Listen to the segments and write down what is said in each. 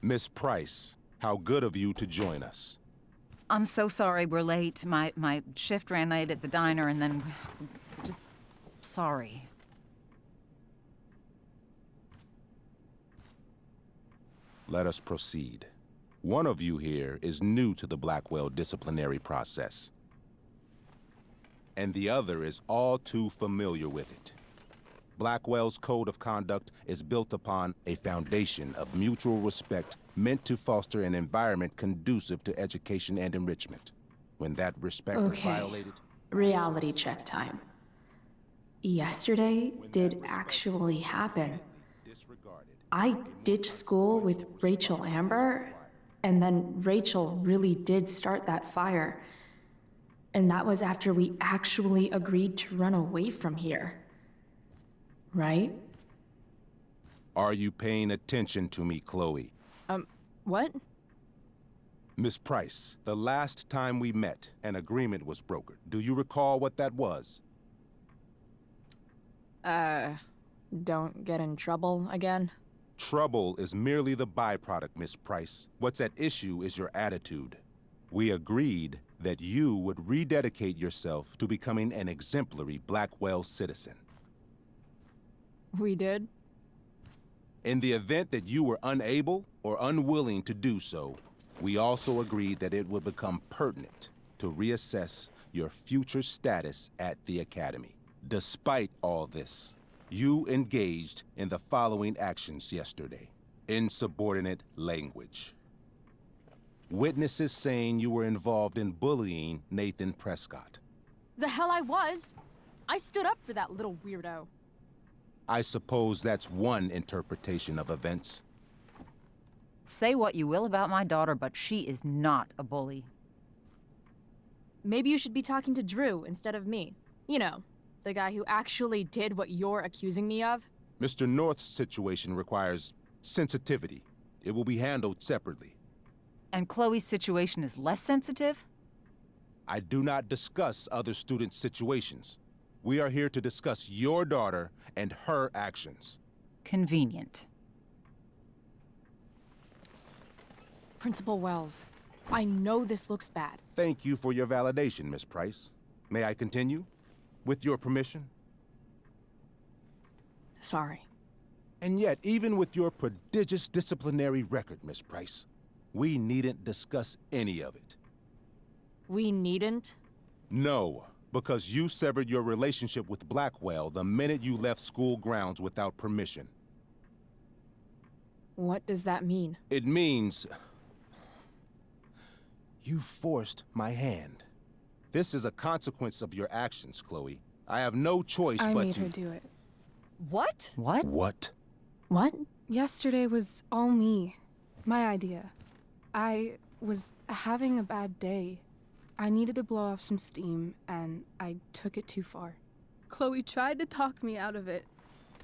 Miss Price, how good of you to join us. I'm so sorry we're late. My shift ran late at the diner and then... just... sorry. Let us proceed. One of you here is new to the Blackwell disciplinary process, and the other is all too familiar with it. Blackwell's code of conduct is built upon a foundation of mutual respect meant to foster an environment conducive to education and enrichment. When that respect is violated... Reality check time. Yesterday did actually happen. I ditched school with Rachel Amber, and then Rachel really did start that fire. And that was after we actually agreed to run away from here. Right? Are you paying attention to me, Chloe? What? Miss Price, the last time we met, an agreement was brokered. Do you recall what that was? Don't get in trouble again? Trouble is merely the byproduct, Miss Price. What's at issue is your attitude. We agreed that you would rededicate yourself to becoming an exemplary Blackwell citizen. We did? In the event that you were unable or unwilling to do so, we also agreed that it would become pertinent to reassess your future status at the Academy. Despite all this, you engaged in the following actions yesterday. Insubordinate language. Witnesses saying you were involved in bullying Nathan Prescott. The hell I was! I stood up for that little weirdo. I suppose that's one interpretation of events. Say what you will about my daughter, but she is not a bully. Maybe you should be talking to Drew instead of me. You know, the guy who actually did what you're accusing me of. Mr. North's situation requires sensitivity. It will be handled separately. And Chloe's situation is less sensitive? I do not discuss other students' situations. We are here to discuss your daughter and her actions. Convenient. Principal Wells, I know this looks bad. Thank you for your validation, Miss Price. May I continue? With your permission? Sorry. And yet, even with your prodigious disciplinary record, Miss Price, we needn't discuss any of it. We needn't? No, because you severed your relationship with Blackwell the minute you left school grounds without permission. What does that mean? It means... you forced my hand. This is a consequence of your actions, Chloe. I have no choice but to... I made her do it. What? What? What? What? Yesterday was all me. My idea. I was having a bad day. I needed to blow off some steam, and I took it too far. Chloe tried to talk me out of it.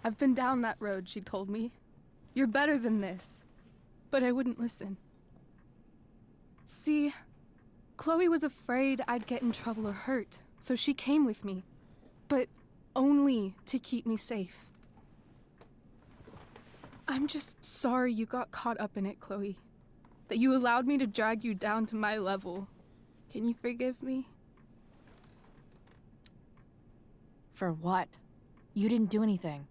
I've been down that road, she told me. You're better than this. But I wouldn't listen. See, Chloe was afraid I'd get in trouble or hurt, so she came with me. But only to keep me safe. I'm just sorry you got caught up in it, Chloe. That you allowed me to drag you down to my level. Can you forgive me? For what? You didn't do anything.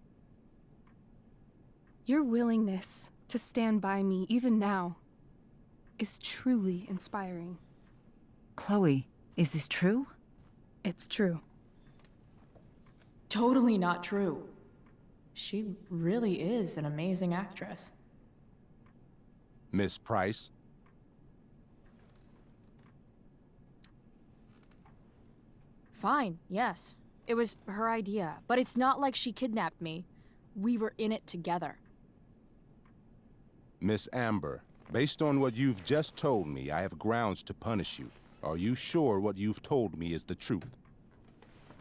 Your willingness to stand by me, even now, is truly inspiring. Chloe, is this true? It's true. Totally not true. She really is an amazing actress. Miss Price? Fine, yes. It was her idea, but it's not like she kidnapped me. We were in it together. Miss Amber, based on what you've just told me, I have grounds to punish you. Are you sure what you've told me is the truth?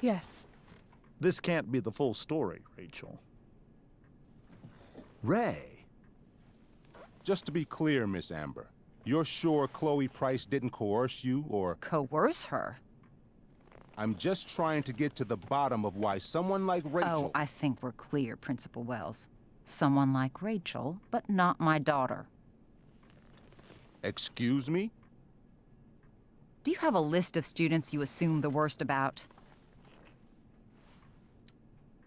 Yes. This can't be the full story, Rachel. Ray. Just to be clear, Miss Amber, you're sure Chloe Price didn't coerce you, or... Coerce her? I'm just trying to get to the bottom of why someone like Rachel... Oh, I think we're clear, Principal Wells. Someone like Rachel, but not my daughter. Excuse me? Do you have a list of students you assume the worst about?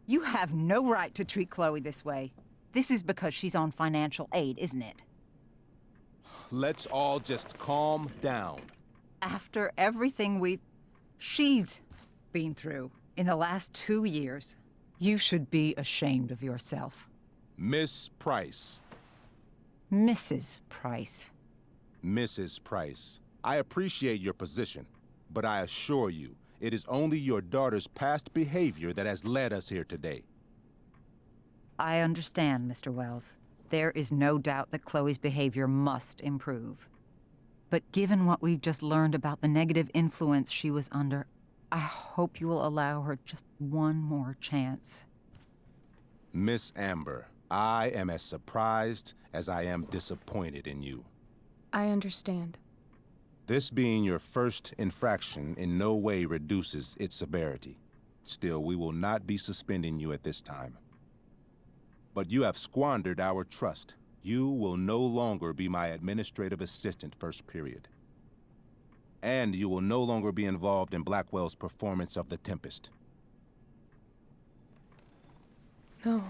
You have no right to treat Chloe this way. This is because she's on financial aid, isn't it? Let's all just calm down. After everything she's been through in the last 2 years, you should be ashamed of yourself. Miss Price. Mrs. Price. Mrs. Price, I appreciate your position, but I assure you, it is only your daughter's past behavior that has led us here today. I understand, Mr. Wells. There is no doubt that Chloe's behavior must improve. But given what we've just learned about the negative influence she was under, I hope you will allow her just one more chance. Miss Amber, I am as surprised as I am disappointed in you. I understand. This being your first infraction in no way reduces its severity. Still, we will not be suspending you at this time. But you have squandered our trust. You will no longer be my administrative assistant first period. And you will no longer be involved in Blackwell's performance of The Tempest. No.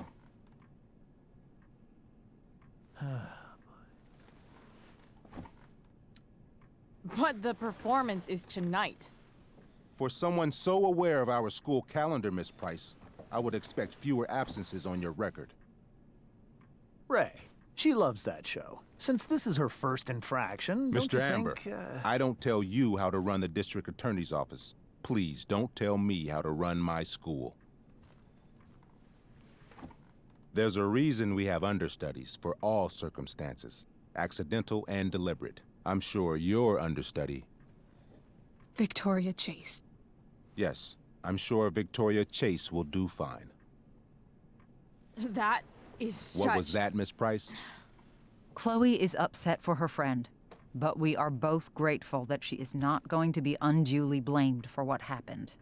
But the performance is tonight. For someone so aware of our school calendar, Miss Price, I would expect fewer absences on your record. Ray, she loves that show. Since this is her first infraction, don't Mr. you Amber, think, I don't tell you how to run the district attorney's office. Please don't tell me how to run my school. There's a reason we have understudies for all circumstances, accidental and deliberate. I'm sure your understudy... Victoria Chase. Yes, I'm sure Victoria Chase will do fine. That is such... What was that, Miss Price? Chloe is upset for her friend, but we are both grateful that she is not going to be unduly blamed for what happened.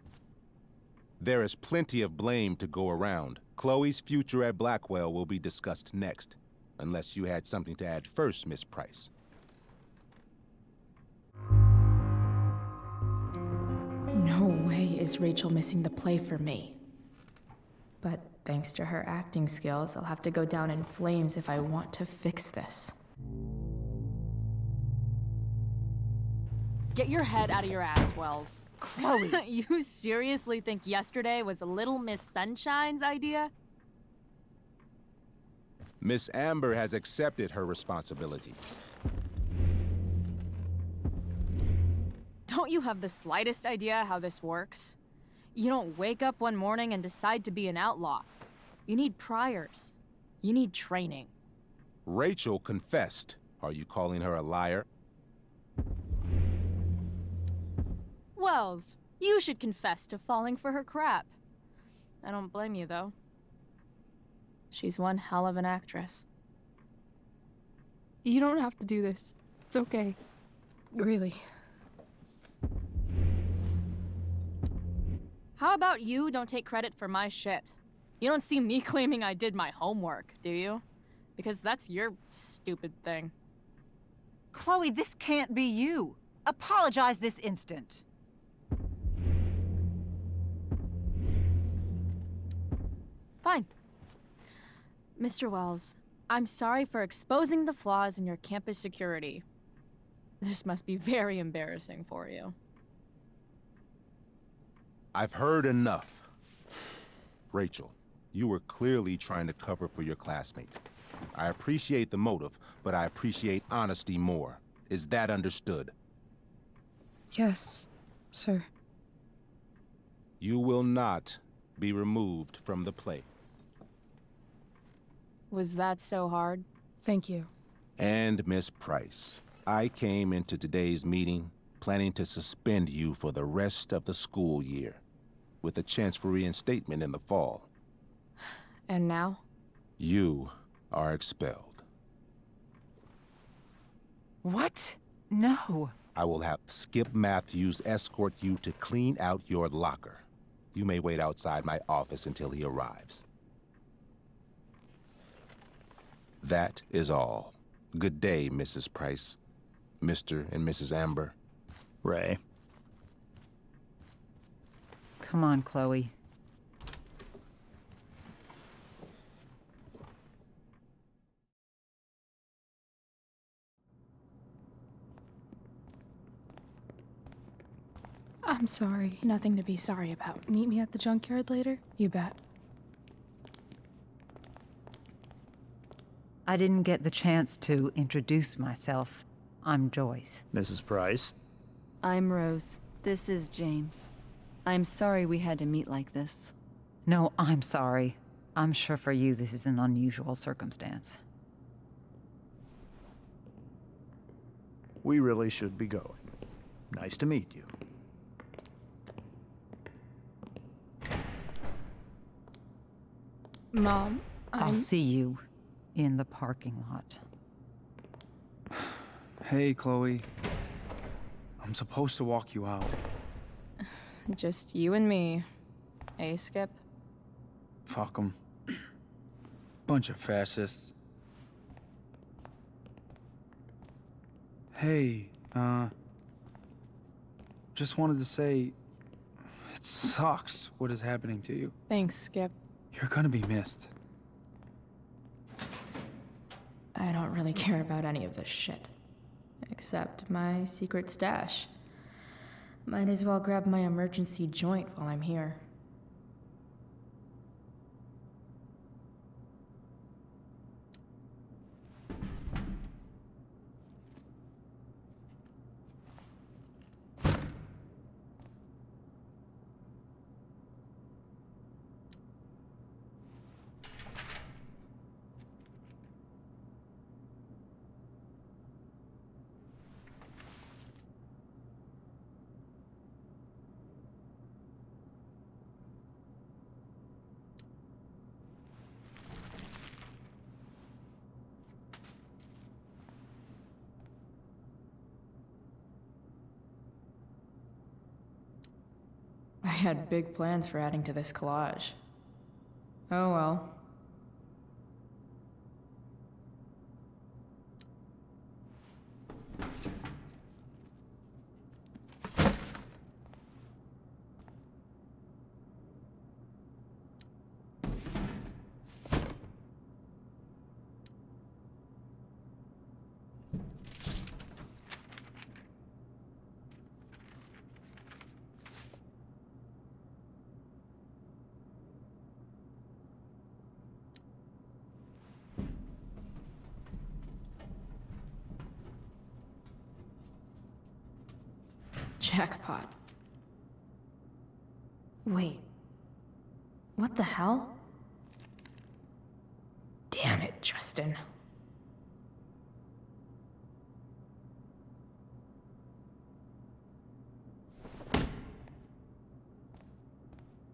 There is plenty of blame to go around. Chloe's future at Blackwell will be discussed next, unless you had something to add first, Miss Price. No way is Rachel missing the play for me. But thanks to her acting skills, I'll have to go down in flames if I want to fix this. Get your head out of your ass, Wells. Chloe! You seriously think yesterday was Little Miss Sunshine's idea? Miss Amber has accepted her responsibility. Don't you have the slightest idea how this works? You don't wake up one morning and decide to be an outlaw. You need priors. You need training. Rachel confessed. Are you calling her a liar? Wells, you should confess to falling for her crap. I don't blame you, though. She's one hell of an actress. You don't have to do this. It's okay. Really. How about you don't take credit for my shit? You don't see me claiming I did my homework, do you? Because that's your stupid thing. Chloe, this can't be you. Apologize this instant. Fine. Mr. Wells, I'm sorry for exposing the flaws in your campus security. This must be very embarrassing for you. I've heard enough. Rachel, you were clearly trying to cover for your classmate. I appreciate the motive, but I appreciate honesty more. Is that understood? Yes, sir. You will not be removed from the play. Was that so hard? Thank you. And Miss Price, I came into today's meeting planning to suspend you for the rest of the school year, with a chance for reinstatement in the fall. And now? You are expelled. What? No. I will have Skip Matthews escort you to clean out your locker. You may wait outside my office until he arrives. That is all. Good day, Mrs. Price. Mr. and Mrs. Amber. Ray. Come on, Chloe. I'm sorry. Nothing to be sorry about. Meet me at the junkyard later? You bet. I didn't get the chance to introduce myself. I'm Joyce. Mrs. Price. I'm Rose. This is James. I'm sorry we had to meet like this. No, I'm sorry. I'm sure for you this is an unusual circumstance. We really should be going. Nice to meet you. Mom, I'll see you in the parking lot. Hey, Chloe. I'm supposed to walk you out. just you and me. Hey, Skip. Fuck 'em. Bunch of fascists. Hey, just wanted to say, it sucks what is happening to you. Thanks, Skip. You're gonna be missed. I don't really care about any of this shit. Except my secret stash. Might as well grab my emergency joint while I'm here. I had big plans for adding to this collage. Oh well. Jackpot. Wait. What the hell? Damn it, Justin.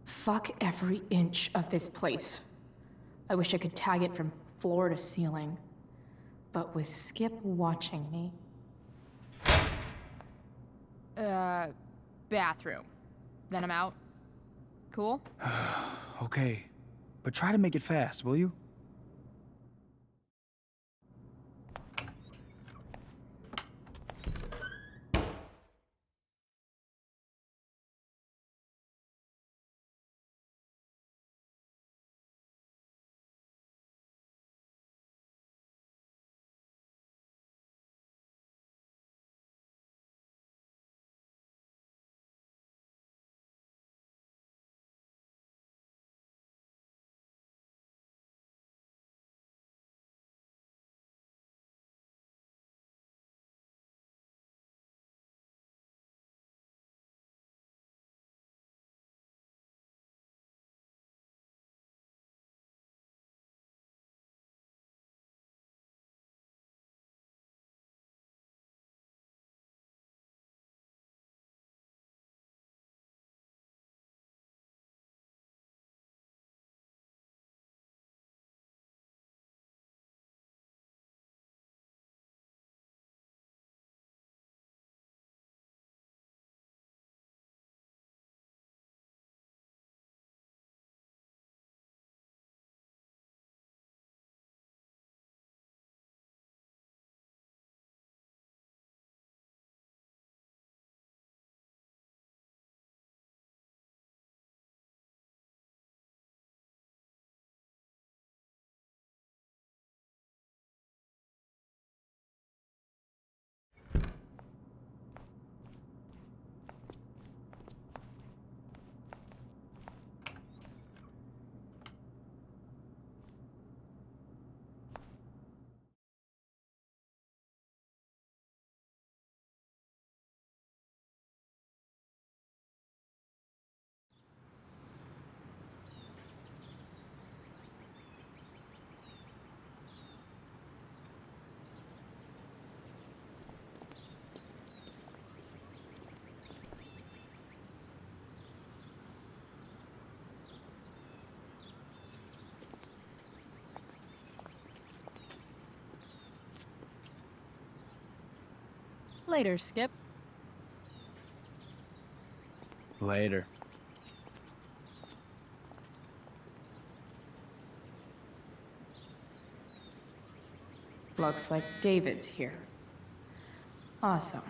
Fuck every inch of this place. I wish I could tag it from floor to ceiling. But with Skip watching me, Bathroom. Then I'm out. Cool? Okay, but try to make it fast, will you? Later, Skip. Later. Looks like David's here. Awesome.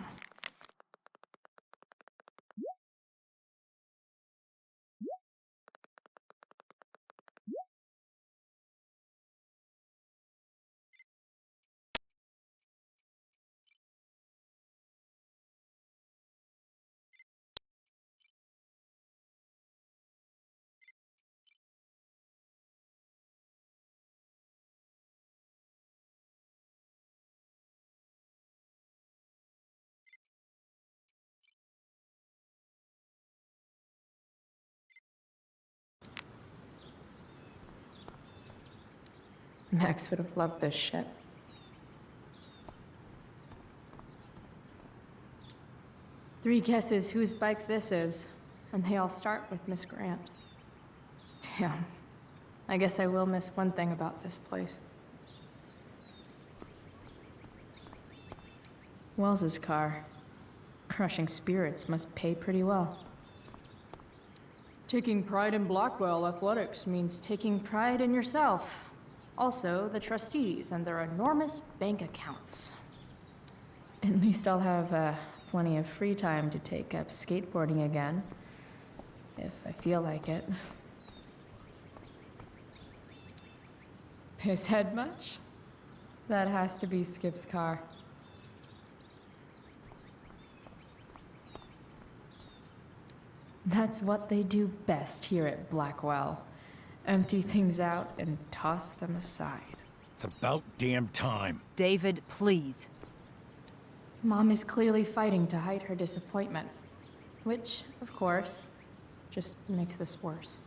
Max would have loved this ship. Three guesses whose bike this is, and they all start with Miss Grant. Damn. I guess I will miss one thing about this place. Wells's car. Crushing spirits must pay pretty well. Taking pride in Blackwell athletics means taking pride in yourself. Also, the trustees and their enormous bank accounts. At least I'll have plenty of free time to take up skateboarding again. If I feel like it. Pisshead much? That has to be Skip's car. That's what they do best here at Blackwell. Empty things out and toss them aside. It's about damn time. David, please. Mom is clearly fighting to hide her disappointment. Which, of course, just makes this worse.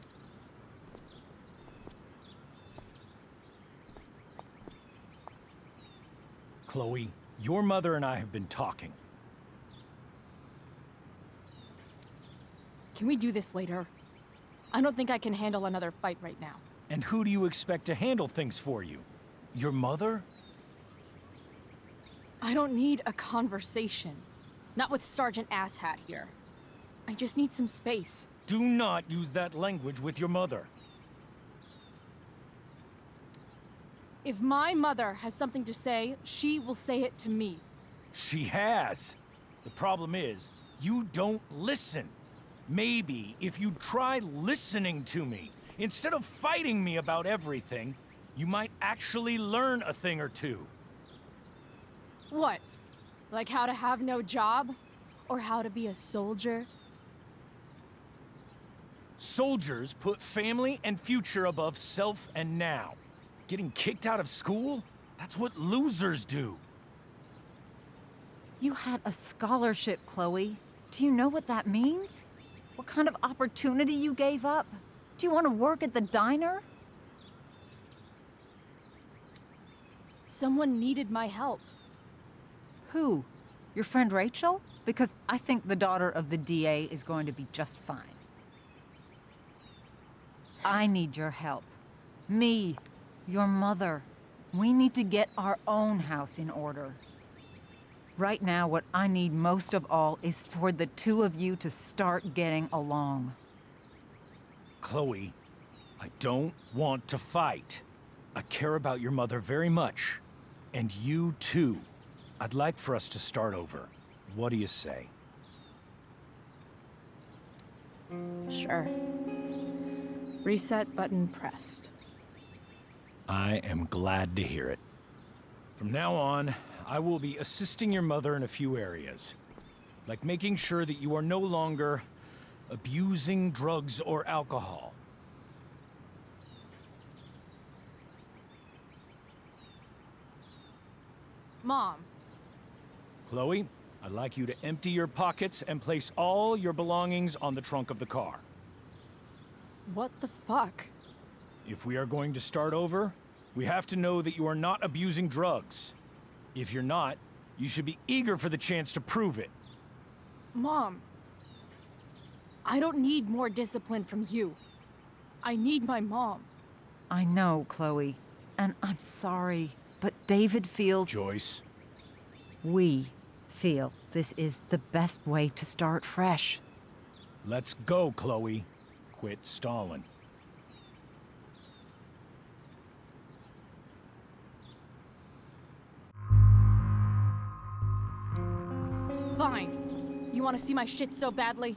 Chloe, your mother and I have been talking. Can we do this later? I don't think I can handle another fight right now. And who do you expect to handle things for you? Your mother? I don't need a conversation. Not with Sergeant Asshat here. I just need some space. Do not use that language with your mother. If my mother has something to say, she will say it to me. She has. The problem is, you don't listen. Maybe if you try listening to me, instead of fighting me about everything, you might actually learn a thing or two. What? Like how to have no job? Or how to be a soldier? Soldiers put family and future above self and now. Getting kicked out of school? That's what losers do. You had a scholarship, Chloe. Do you know what that means? What kind of opportunity you gave up? Do you want to work at the diner? Someone needed my help. Who? Your friend Rachel? Because I think the daughter of the DA is going to be just fine. I need your help. Me, your mother. We need to get our own house in order. Right now, what I need most of all is for the two of you to start getting along. Chloe, I don't want to fight. I care about your mother very much. And you too. I'd like for us to start over. What do you say? Sure. Reset button pressed. I am glad to hear it. From now on, I will be assisting your mother in a few areas. Like making sure that you are no longer abusing drugs or alcohol. Mom. Chloe, I'd like you to empty your pockets and place all your belongings on the trunk of the car. What the fuck? If we are going to start over, we have to know that you are not abusing drugs. If you're not, you should be eager for the chance to prove it. Mom. I don't need more discipline from you. I need my mom. I know, Chloe, and I'm sorry, but David feels... Joyce. We feel This is the best way to start fresh. Let's go, Chloe. Quit stalling. Fine. You want to see my shit so badly?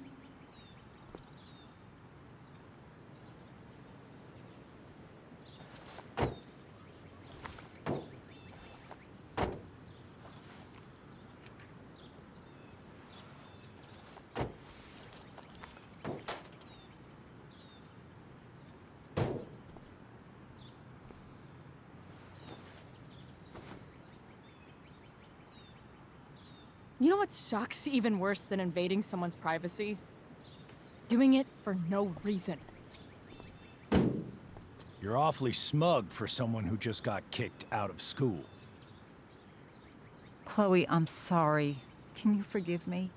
You know what sucks even worse than invading someone's privacy? Doing it for no reason. You're awfully smug for someone who just got kicked out of school. Chloe, I'm sorry. Can you forgive me?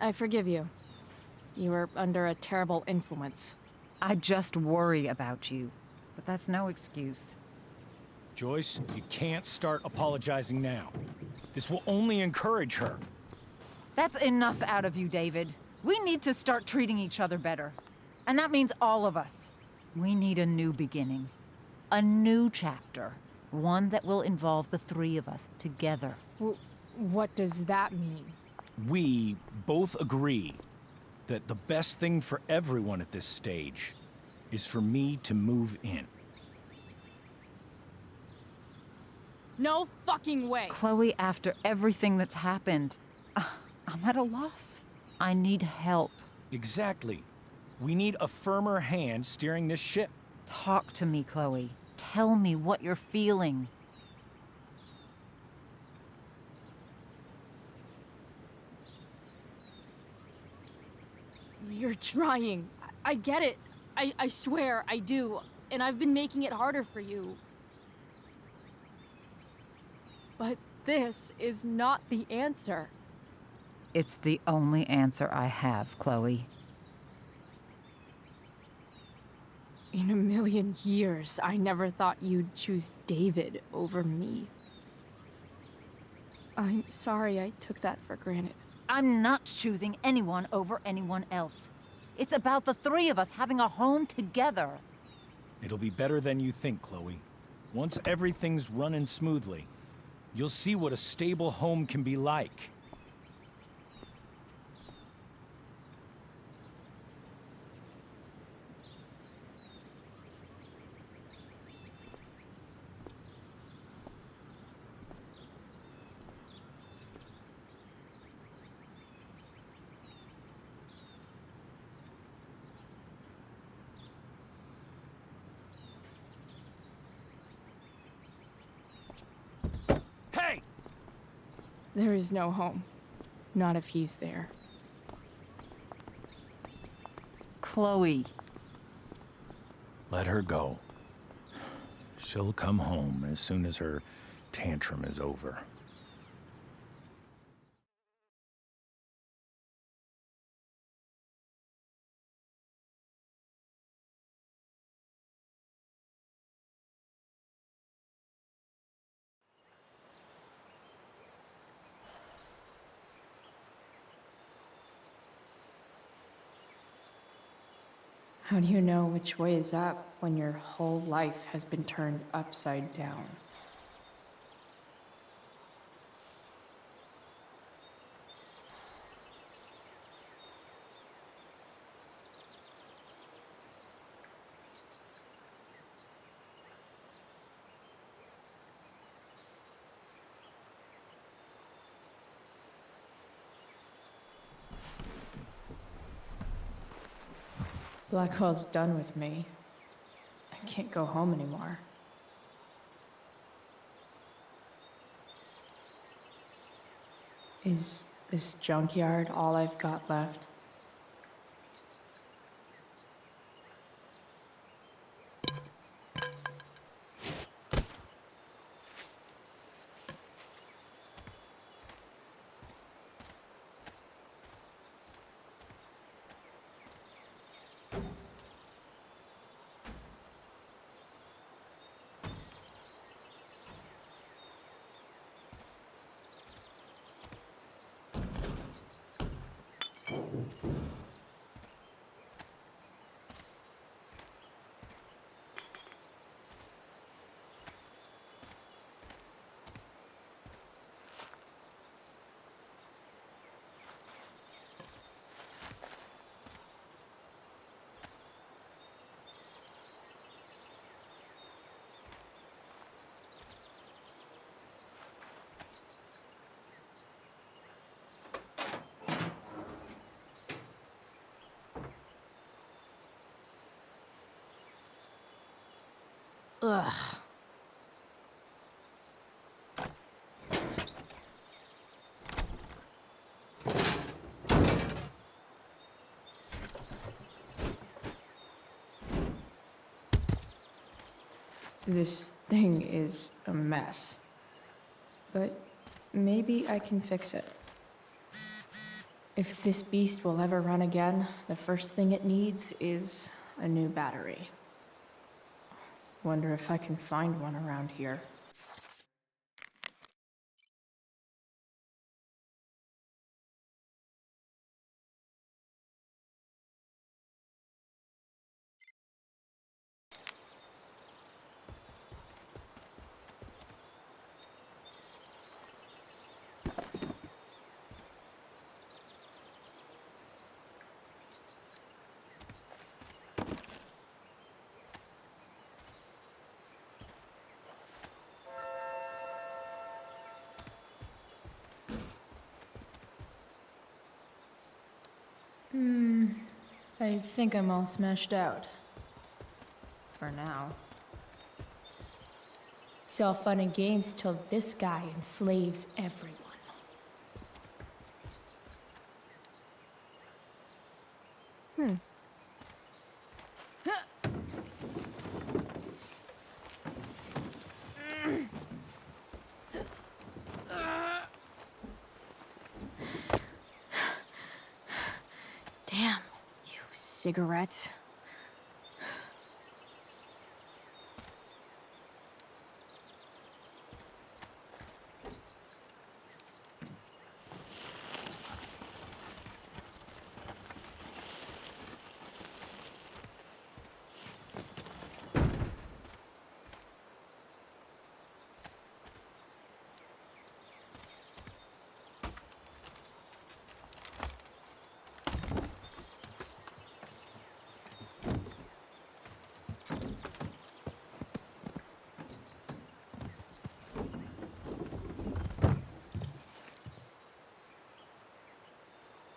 I forgive you. You were under a terrible influence. I just worry about you, but that's no excuse. Joyce, you can't start apologizing now. This will only encourage her. That's enough out of you, David. We need to start treating each other better. And that means all of us. We need a new beginning. A new chapter. One that will involve the three of us together. What does that mean? We both agree that the best thing for everyone at this stage is for me to move in. No fucking way! Chloe, after everything that's happened, I'm at a loss. I need help. Exactly. We need a firmer hand steering this ship. Talk to me, Chloe. Tell me what you're feeling. You're trying. I get it. I swear I do. And I've been making it harder for you. But this is not the answer. It's the only answer I have, Chloe. In a million years, I never thought you'd choose David over me. I'm sorry I took that for granted. I'm not choosing anyone over anyone else. It's about the three of us having a home together. It'll be better than you think, Chloe. Once everything's running smoothly, you'll see what a stable home can be like. Hey! There is no home. Not if he's there. Chloe. Let her go. She'll come home as soon as her tantrum is over. How do you know which way is up when your whole life has been turned upside down? Blackwell's done with me. I can't go home anymore. Is this junkyard all I've got left? Ugh. This thing is a mess. But maybe I can fix it. If this beast will ever run again, the first thing it needs is a new battery. Wonder if I can find one around here. I think I'm all smashed out. For now. It's all fun and games till this guy enslaves everyone. Damn, you cigarettes.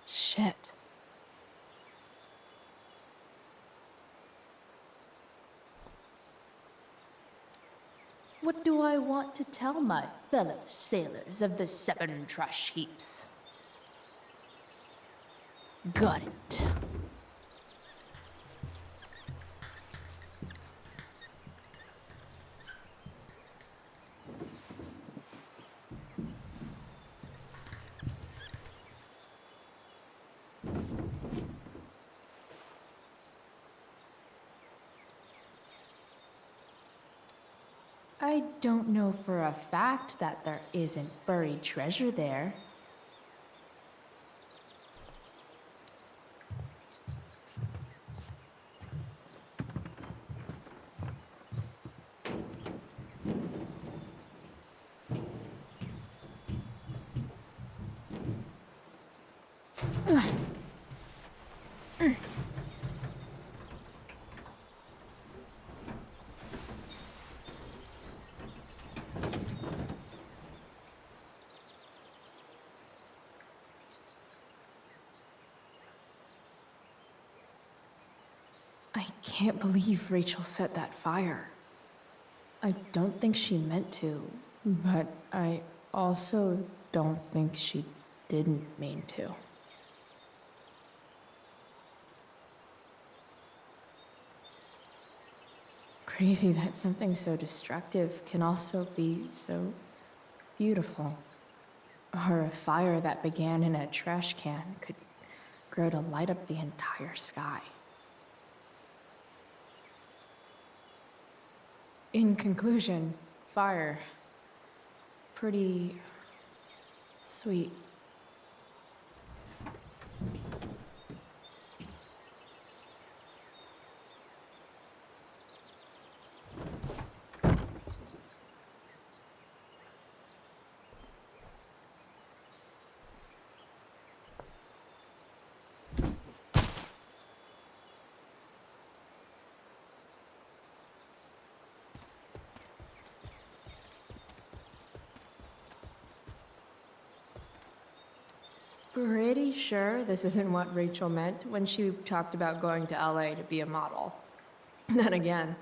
Shit. What do I want to tell my fellow sailors of the 7 trash heaps? Got it. I don't know for a fact that there isn't buried treasure there. I can't believe Rachel set that fire. I don't think she meant to, but I also don't think she didn't mean to. Crazy that something so destructive can also be so beautiful. Or a fire that began in a trash can could grow to light up the entire sky. In conclusion, fire. Pretty sweet. Pretty sure this isn't what Rachel meant when she talked about going to LA to be a model. Then again,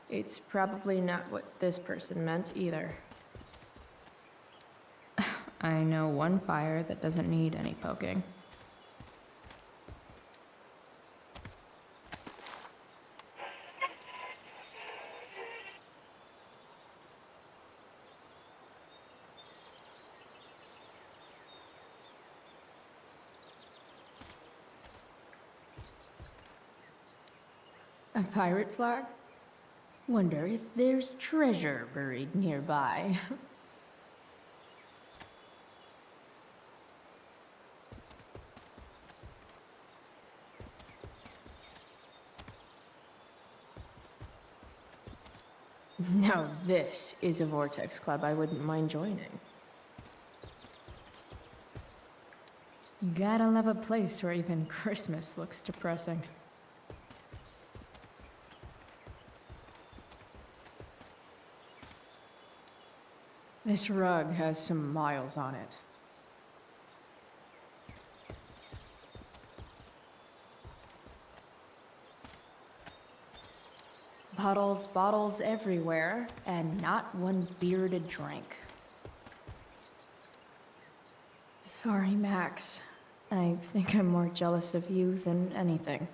it's probably not what this person meant either. I know one fire that doesn't need any poking. A pirate flag? Wonder if there's treasure buried nearby. Now this is a vortex club I wouldn't mind joining. Gotta love a place where even Christmas looks depressing. This rug has some miles on it. Bottles everywhere, and not one bearded drink. Sorry, Max. I think I'm more jealous of you than anything.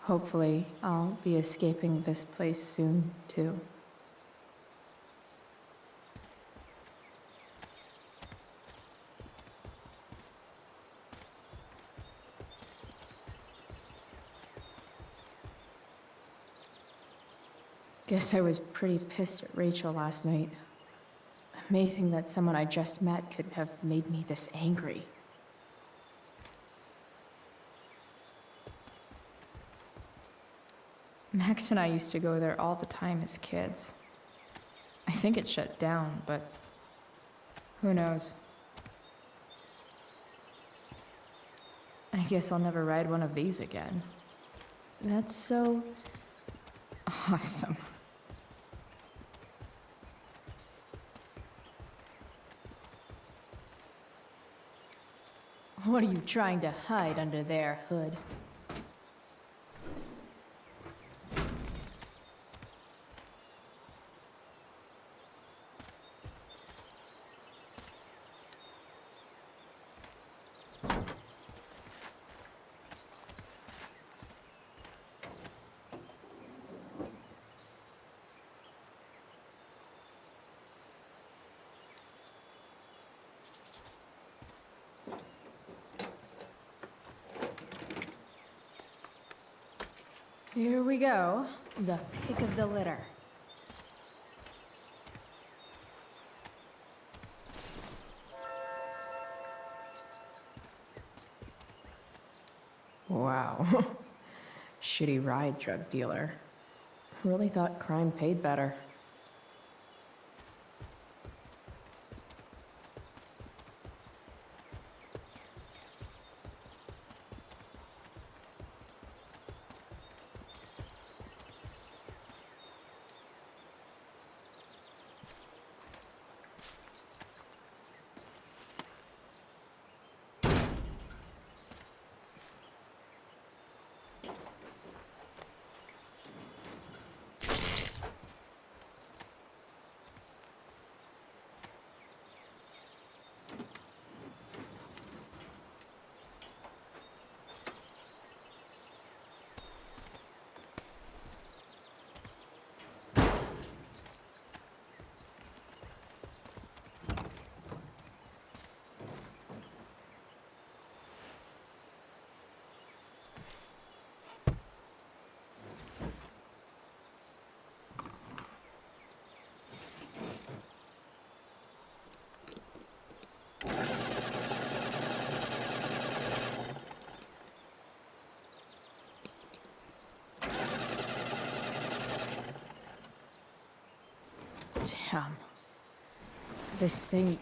Hopefully, I'll be escaping this place soon, too. Guess I was pretty pissed at Rachel last night. Amazing that someone I just met could have made me this angry. Max and I used to go there all the time as kids. I think it shut down, but who knows? I guess I'll never ride one of these again. That's so awesome. What are you trying to hide under there, Hood? Here we go, the pick of the litter. Wow. Shitty ride drug dealer. Really thought crime paid better. Damn. This thing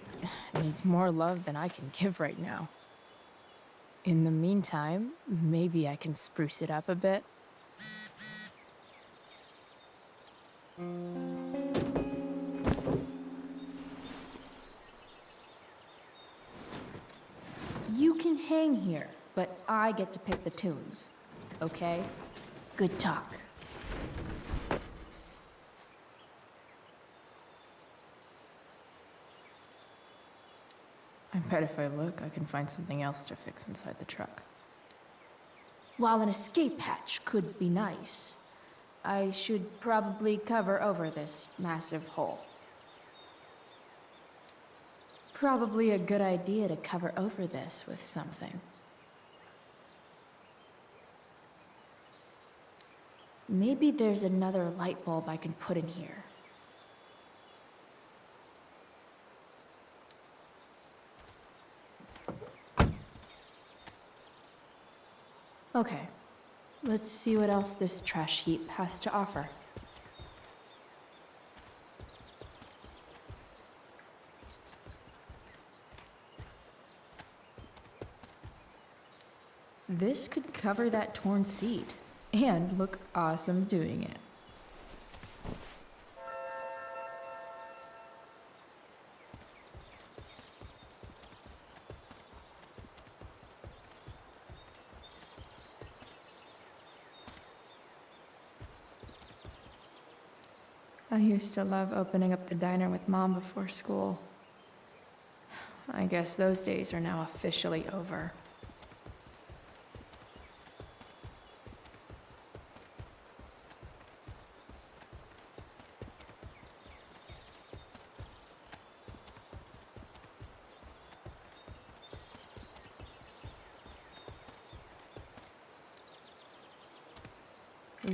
needs more love than I can give right now. In the meantime, maybe I can spruce it up a bit. You can hang here, but I get to pick the tunes. Okay? Good talk. I bet if I look, I can find something else to fix inside the truck. While an escape hatch could be nice, I should probably cover over this massive hole. Probably a good idea to cover over this with something. Maybe there's another light bulb I can put in here. Okay, let's see what else this trash heap has to offer. This could cover that torn seat and look awesome doing it. I used to love opening up the diner with Mom before school. I guess those days are now officially over.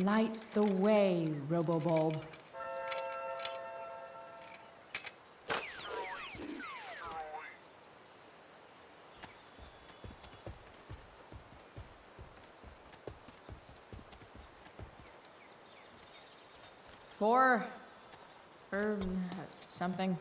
Light the way, Robobulb. Four, or something.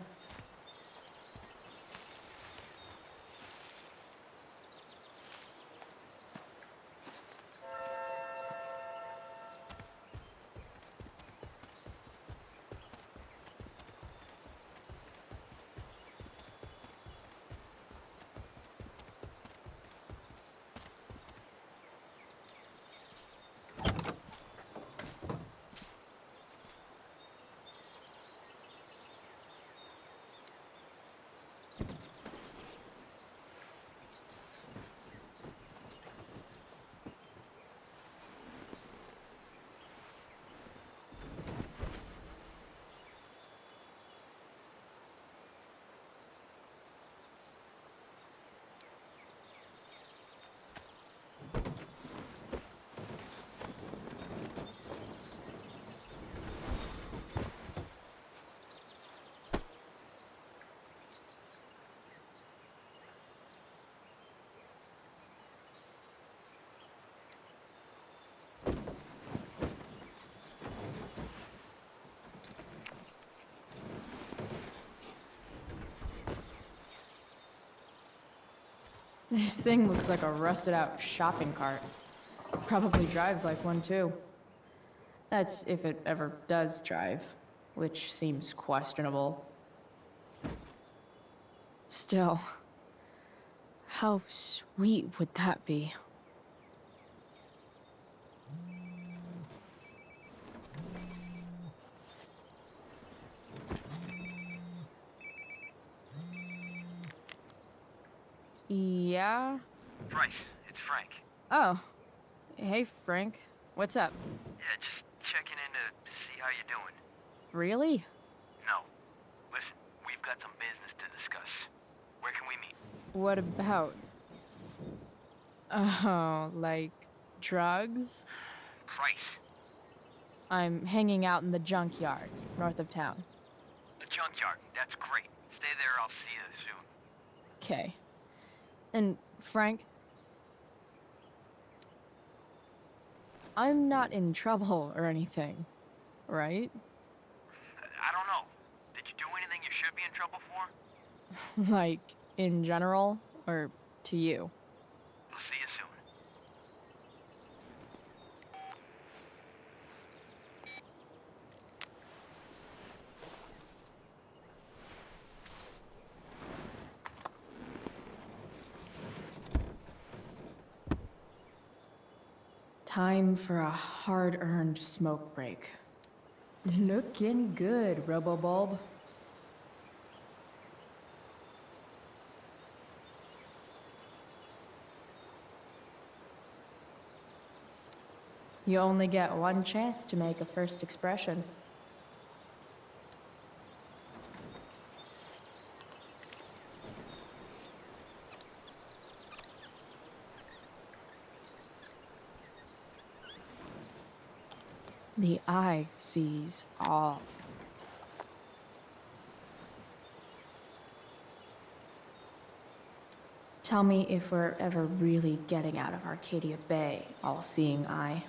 This thing looks like a rusted out shopping cart. Probably drives like one too. That's if it ever does drive, which seems questionable. Still, how sweet would that be? Yeah? Bryce, it's Frank. Oh. Hey, Frank. What's up? Yeah, just checking in to see how you're doing. Really? No. Listen, we've got some business to discuss. Where can we meet? What about? Oh, like drugs? Price. I'm hanging out in the junkyard, north of town. The junkyard. That's great. Stay there, I'll see you soon. Okay. And, Frank, I'm not in trouble or anything, right? I don't know. Did you do anything you should be in trouble for? Like, in general, or to you? We'll see you soon. Time for a hard-earned smoke break. Looking good, Robobulb. You only get one chance to make a first expression. The eye sees all. Tell me if we're ever really getting out of Arcadia Bay, all-seeing eye.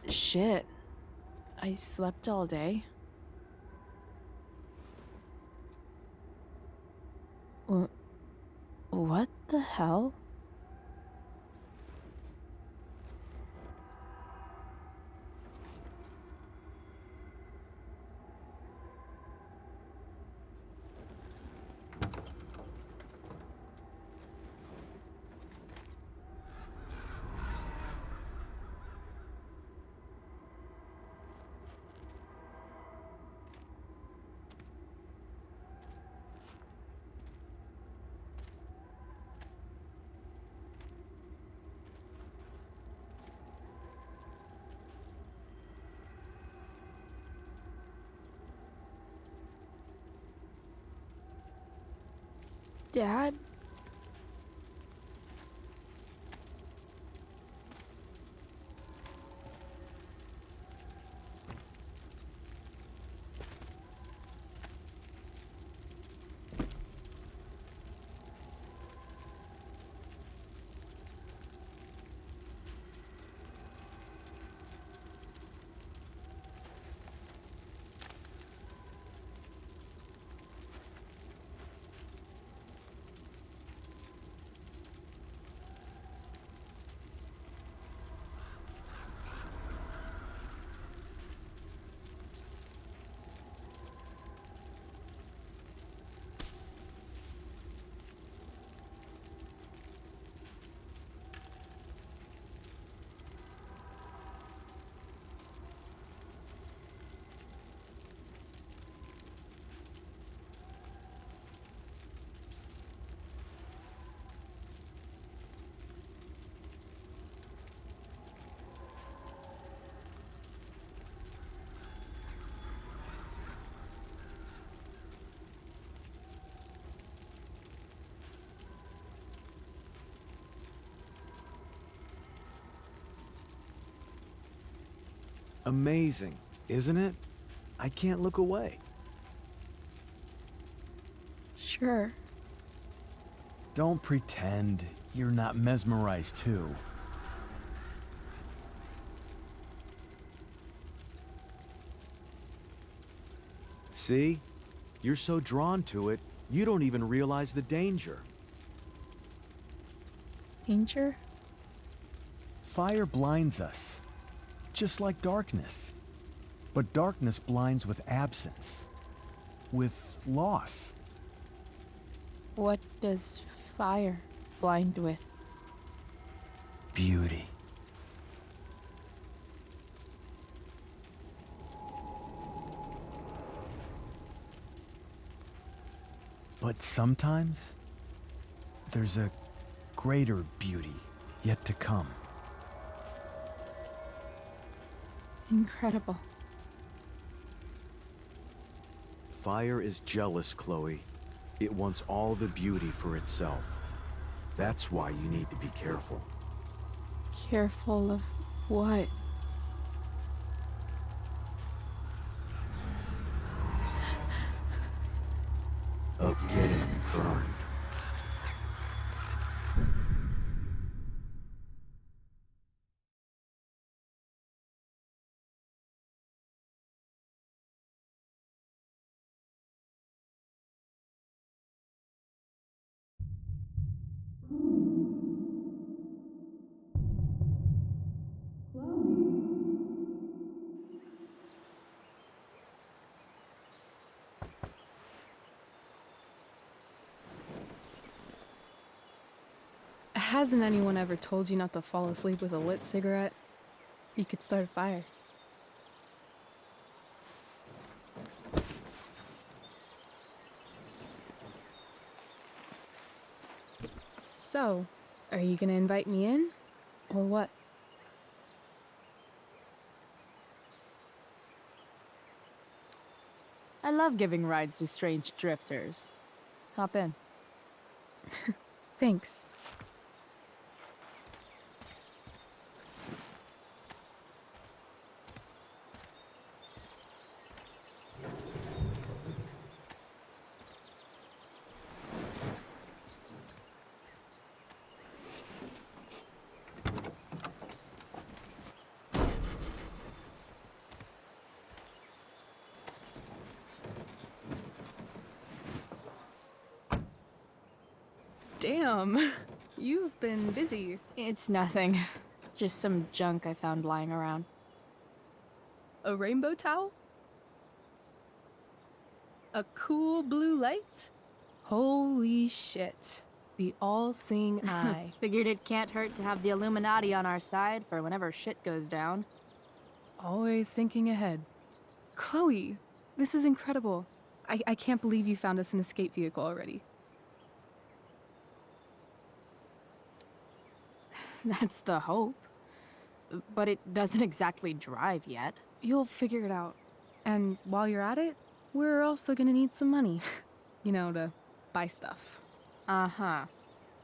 Shit. I slept all day. What the hell? Dad? Amazing, isn't it? I can't look away. Sure. Don't pretend you're not mesmerized too. See? You're so drawn to it, you don't even realize the danger. Danger? Fire blinds us. just like darkness. But darkness blinds with absence, with loss. What does fire blind with? Beauty. But sometimes, there's a greater beauty yet to come. Incredible. Fire is jealous, Chloe. It wants all the beauty for itself. That's why you need to be careful. Careful of what? Of getting burned. Hasn't anyone ever told you not to fall asleep with a lit cigarette? You could start a fire. So, are you gonna invite me in? Or what? I love giving rides to strange drifters. Hop in. Thanks. Damn, you've been busy. It's nothing. Just some junk I found lying around. A rainbow towel? A cool blue light? Holy shit. The all-seeing eye. Figured it can't hurt to have the Illuminati on our side for whenever shit goes down. Always thinking ahead. Chloe, this is incredible. I can't believe you found us an escape vehicle already. That's the hope. But it doesn't exactly drive yet. You'll figure it out. And while you're at it, we're also gonna need some money. You know, to buy stuff. Uh-huh.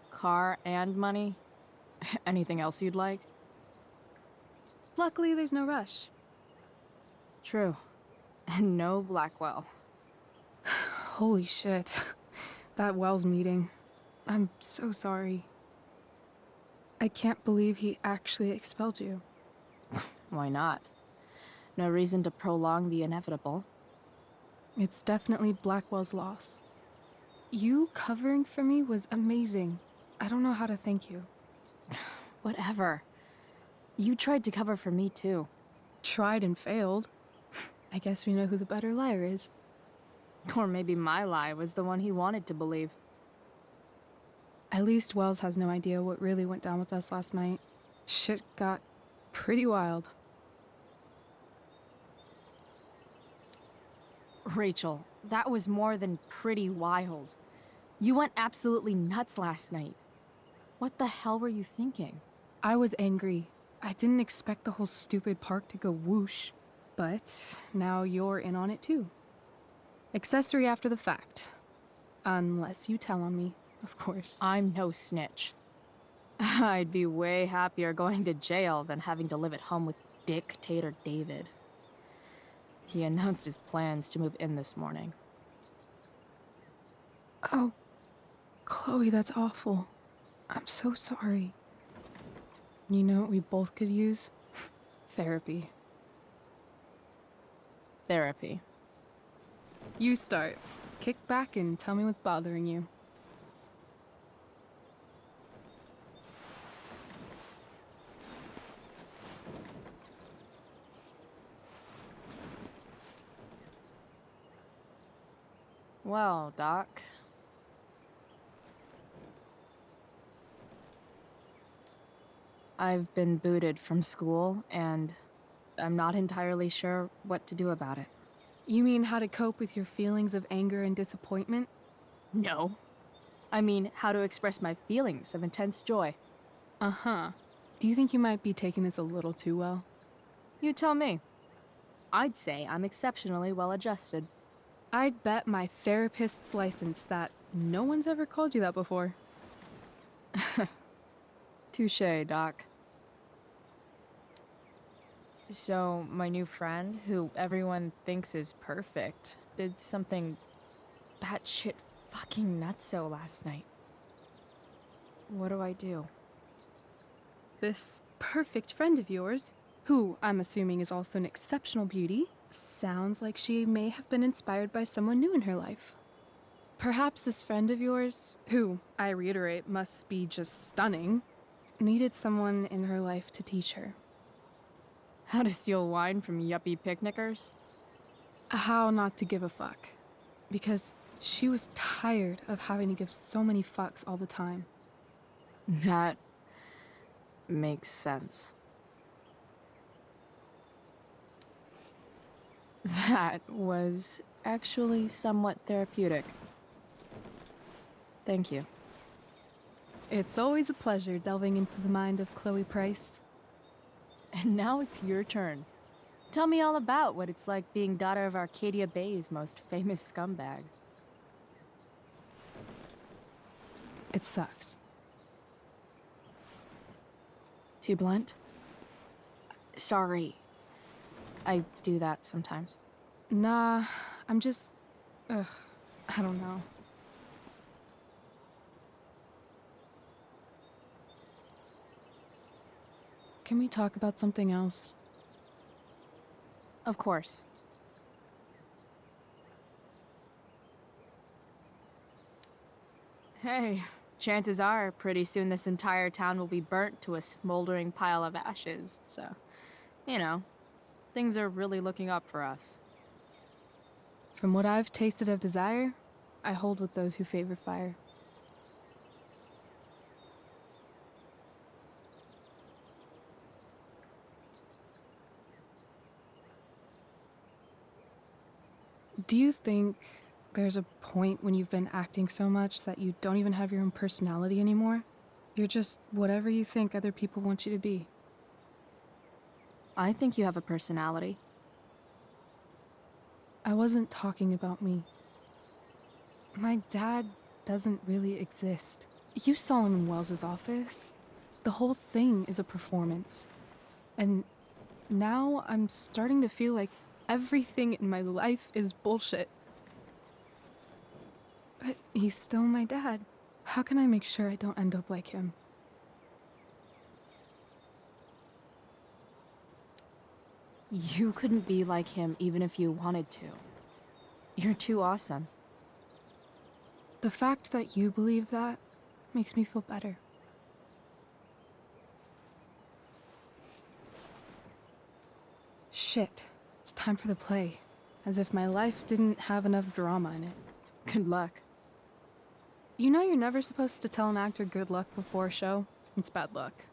Car and money? Anything else you'd like? Luckily, there's no rush. True. And no Blackwell. Holy shit. That Wells meeting. I'm so sorry. I can't believe he actually expelled you. Why not? No reason to prolong the inevitable. It's definitely Blackwell's loss. You covering for me was amazing. I don't know how to thank you. Whatever. You tried to cover for me too. Tried and failed. I guess we know who the better liar is. Or maybe my lie was the one he wanted to believe. At least Wells has no idea what really went down with us last night. Shit got pretty wild. Rachel, that was more than pretty wild. You went absolutely nuts last night. What the hell were you thinking? I was angry. I didn't expect the whole stupid park to go whoosh. But now you're in on it too. Accessory after the fact. Unless you tell on me, of course. I'm no snitch. I'd be way happier going to jail than having to live at home with Dictator David. He announced his plans to move in this morning. Oh, Chloe, that's awful. I'm so sorry. You know what we both could use? Therapy. Therapy. You start. Kick back and tell me what's bothering you. Well, Doc. I've been booted from school, and I'm not entirely sure what to do about it. You mean how to cope with your feelings of anger and disappointment? No. I mean, how to express my feelings of intense joy. Uh-huh. Do you think you might be taking this a little too well? You tell me. I'd say I'm exceptionally well adjusted. I'd bet my therapist's license that no one's ever called you that before. Touché, Doc. So, my new friend, who everyone thinks is perfect, did something batshit fucking nutso last night. What do I do? This perfect friend of yours, who I'm assuming is also an exceptional beauty, sounds like she may have been inspired by someone new in her life. Perhaps this friend of yours, who, I reiterate, must be just stunning, needed someone in her life to teach her. How to steal wine from yuppie picnickers? How not to give a fuck. Because she was tired of having to give so many fucks all the time. That makes sense. That was actually somewhat therapeutic. Thank you. It's always a pleasure delving into the mind of Chloe Price. And now it's your turn. Tell me all about what it's like being daughter of Arcadia Bay's most famous scumbag. It sucks. Too blunt? Sorry. I do that sometimes. Nah, I'm just... I don't know. Can we talk about something else? Of course. Hey, chances are pretty soon this entire town will be burnt to a smoldering pile of ashes, so, you know, things are really looking up for us. From what I've tasted of desire, I hold with those who favor fire. Do you think there's a point when you've been acting so much that you don't even have your own personality anymore? You're just whatever you think other people want you to be. I think you have a personality. I wasn't talking about me. My dad doesn't really exist. You saw him in Wells's office. The whole thing is a performance. And now I'm starting to feel like everything in my life is bullshit. But he's still my dad. How can I make sure I don't end up like him? You couldn't be like him even if you wanted to. You're too awesome. The fact that you believe that makes me feel better. Shit. It's time for the play. As if my life didn't have enough drama in it. Good luck. You know you're never supposed to tell an actor good luck before a show? It's bad luck.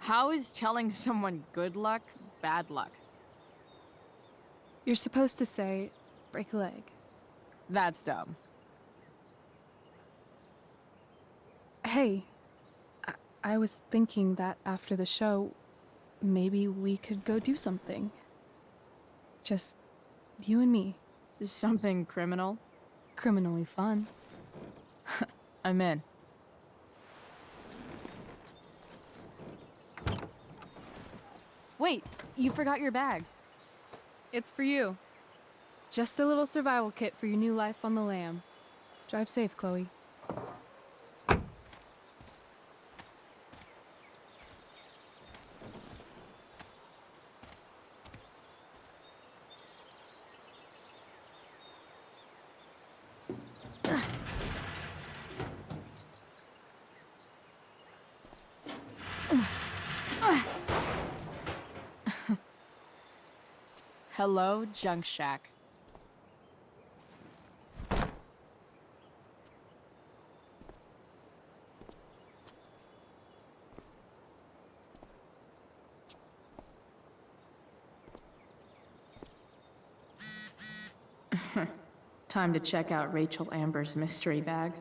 How is telling someone good luck bad luck? You're supposed to say, break a leg. That's dumb. Hey, I was thinking that after the show, maybe we could go do something. Just you and me. Something criminal? Criminally fun. I'm in. Wait, you forgot your bag. It's for you. Just a little survival kit for your new life on the lam. Drive safe, Chloe. Hello, Junk Shack. Time to check out Rachel Amber's mystery bag.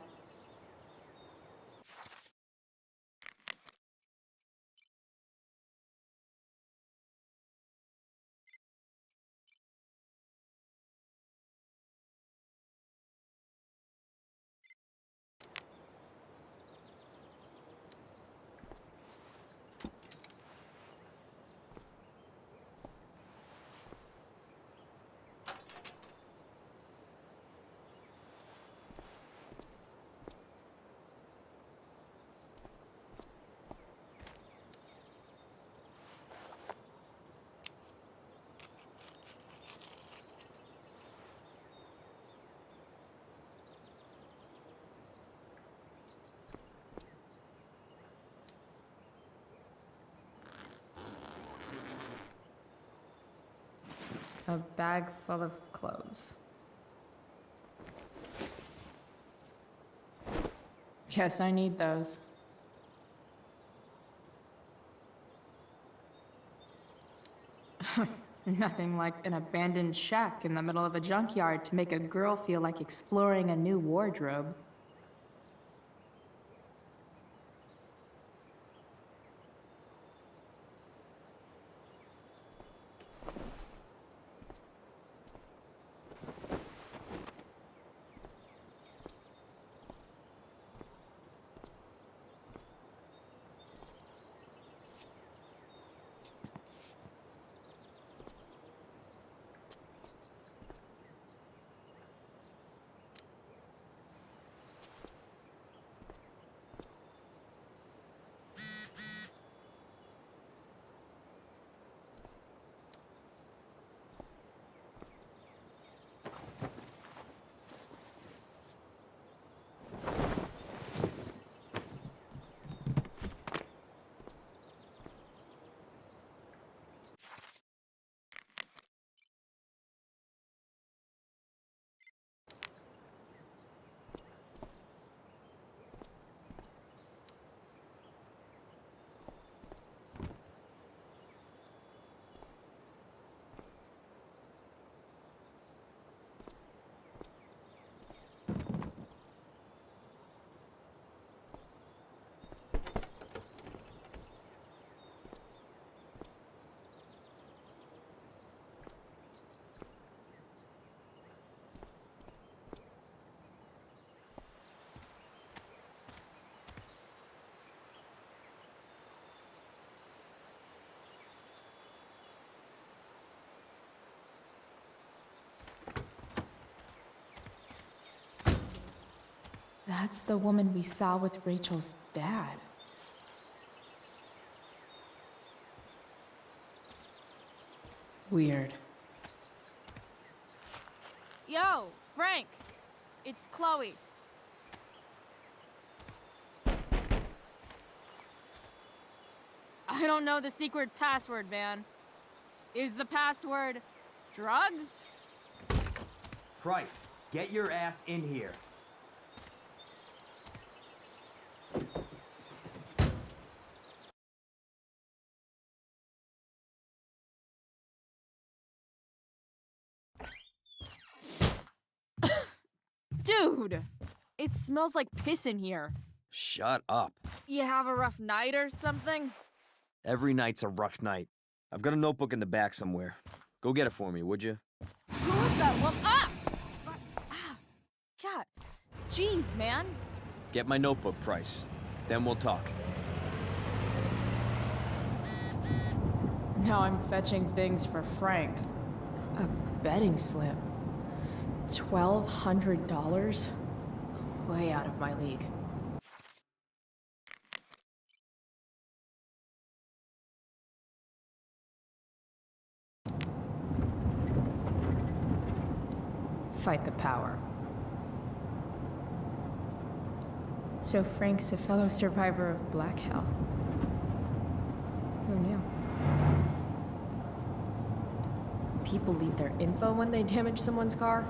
A bag full of clothes. Guess I need those. Nothing like an abandoned shack in the middle of a junkyard to make a girl feel like exploring a new wardrobe. That's the woman we saw with Rachel's dad. Weird. Yo, Frank! It's Chloe. I don't know the secret password, man. Is the password drugs? Price, get your ass in here. Dude! It smells like piss in here. Shut up. You have a rough night or something? Every night's a rough night. I've got a notebook in the back somewhere. Go get it for me, would you? Who was that woman? Ah! God. Jeez, man. Get my notebook, Price. Then we'll talk. Now I'm fetching things for Frank. A betting slip. $1,200? Way out of my league. Fight the power. So Frank's a fellow survivor of Black Hell. Who knew? People leave their info when they damage someone's car?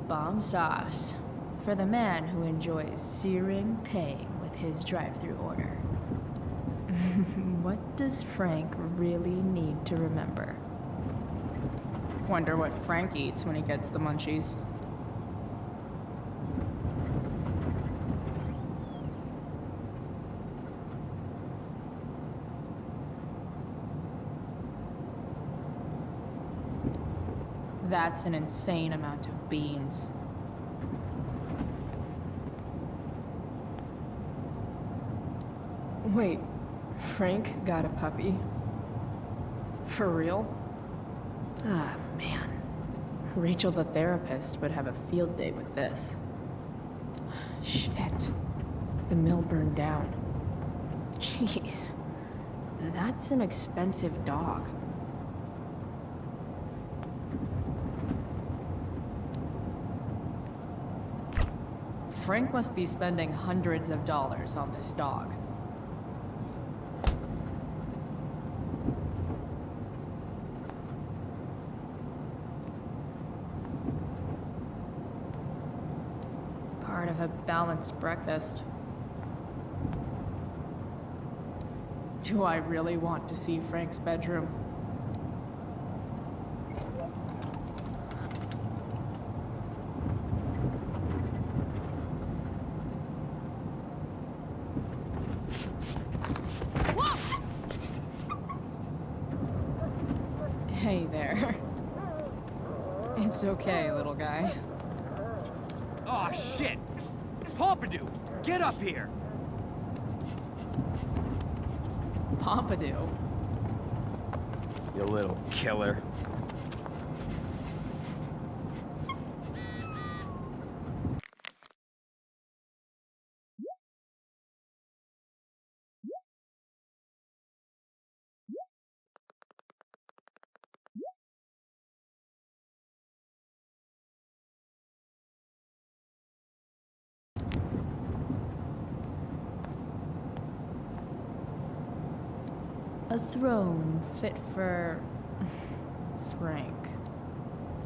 Bomb sauce. For the man who enjoys searing pain with his drive-thru order. What does Frank really need to remember? Wonder what Frank eats when he gets the munchies. That's an insane amount of beans. Wait, Frank got a puppy? For real? Ah, man. Rachel the therapist would have a field day with this. Shit. The mill burned down. Jeez. That's an expensive dog. Frank must be spending hundreds of dollars on this dog. Part of a balanced breakfast. Do I really want to see Frank's bedroom? Hey there. It's okay, little guy. Oh shit! Pompidou, get up here! Pompidou? You little killer. A throne fit for Frank.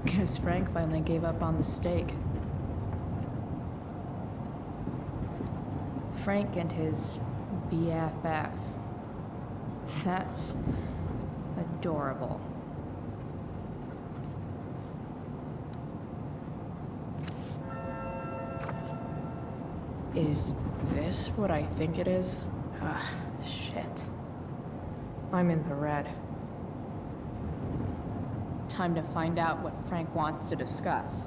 Guess Frank finally gave up on the steak. Frank and his BFF. That's adorable. Is this what I think it is? Ah, shit. I'm in the red. Time to find out what Frank wants to discuss.